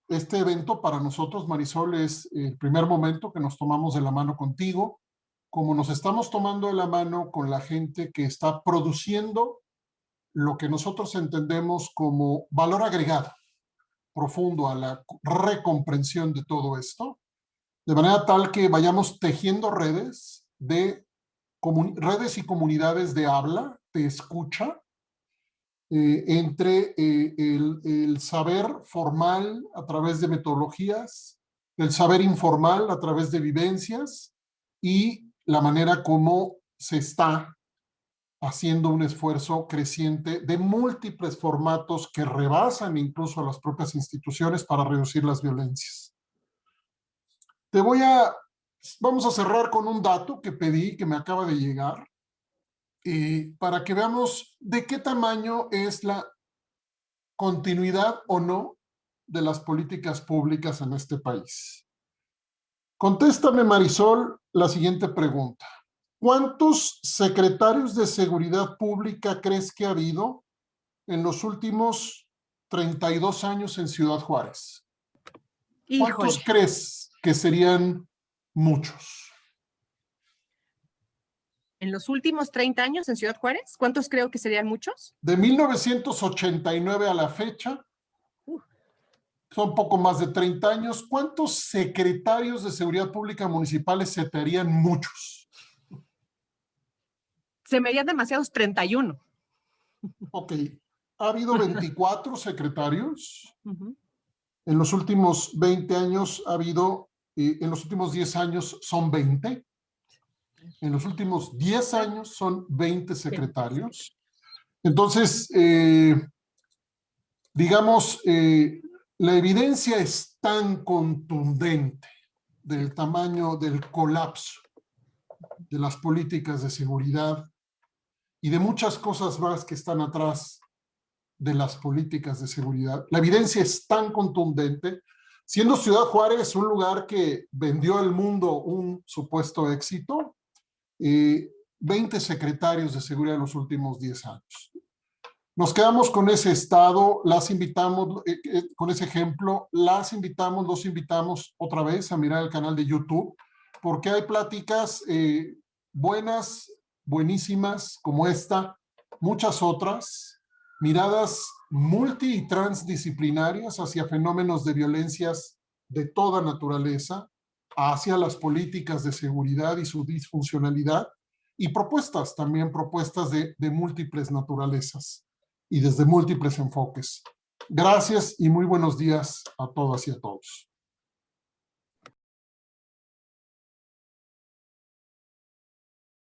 este evento para nosotros, Marisol, es el primer momento que nos tomamos de la mano contigo, como nos estamos tomando de la mano con la gente que está produciendo lo que nosotros entendemos como valor agregado profundo a la recomprensión de todo esto, de manera tal que vayamos tejiendo redes redes y comunidades de habla, de escucha, entre el saber formal a través de metodologías, el saber informal a través de vivencias y la manera como se está haciendo un esfuerzo creciente de múltiples formatos que rebasan incluso a las propias instituciones para reducir las violencias. Vamos a cerrar con un dato que pedí, que me acaba de llegar, para que veamos de qué tamaño es la continuidad o no de las políticas públicas en este país. Contéstame, Marisol, la siguiente pregunta. ¿Cuántos secretarios de seguridad pública crees que ha habido en los últimos 32 años en Ciudad Juárez? ¿Cuántos crees que serían muchos? ¿En los últimos 30 años en Ciudad Juárez? ¿Cuántos creo que serían muchos? De 1989 a la fecha, son poco más de 30 años. ¿Cuántos secretarios de seguridad pública municipales se te harían muchos? Se me harían demasiados 31. Ok. Ha habido 24 secretarios. En los últimos 20 años ha habido, en los últimos 10 años son 20. En los últimos 10 años son 20 secretarios. Entonces, digamos, la evidencia es tan contundente del tamaño del colapso de las políticas de seguridad y de muchas cosas más que están atrás de las políticas de seguridad. La evidencia es tan contundente, siendo Ciudad Juárez un lugar que vendió al mundo un supuesto éxito, 20 secretarios de seguridad en los últimos 10 años. Nos quedamos con ese estado, las invitamos, con ese ejemplo, los invitamos otra vez a mirar el canal de YouTube, porque hay pláticas buenas, buenísimas, como esta, muchas otras, miradas multi y transdisciplinarias hacia fenómenos de violencias de toda naturaleza, hacia las políticas de seguridad y su disfuncionalidad, y propuestas, también propuestas de múltiples naturalezas y desde múltiples enfoques. Gracias y muy buenos días a todas y a todos.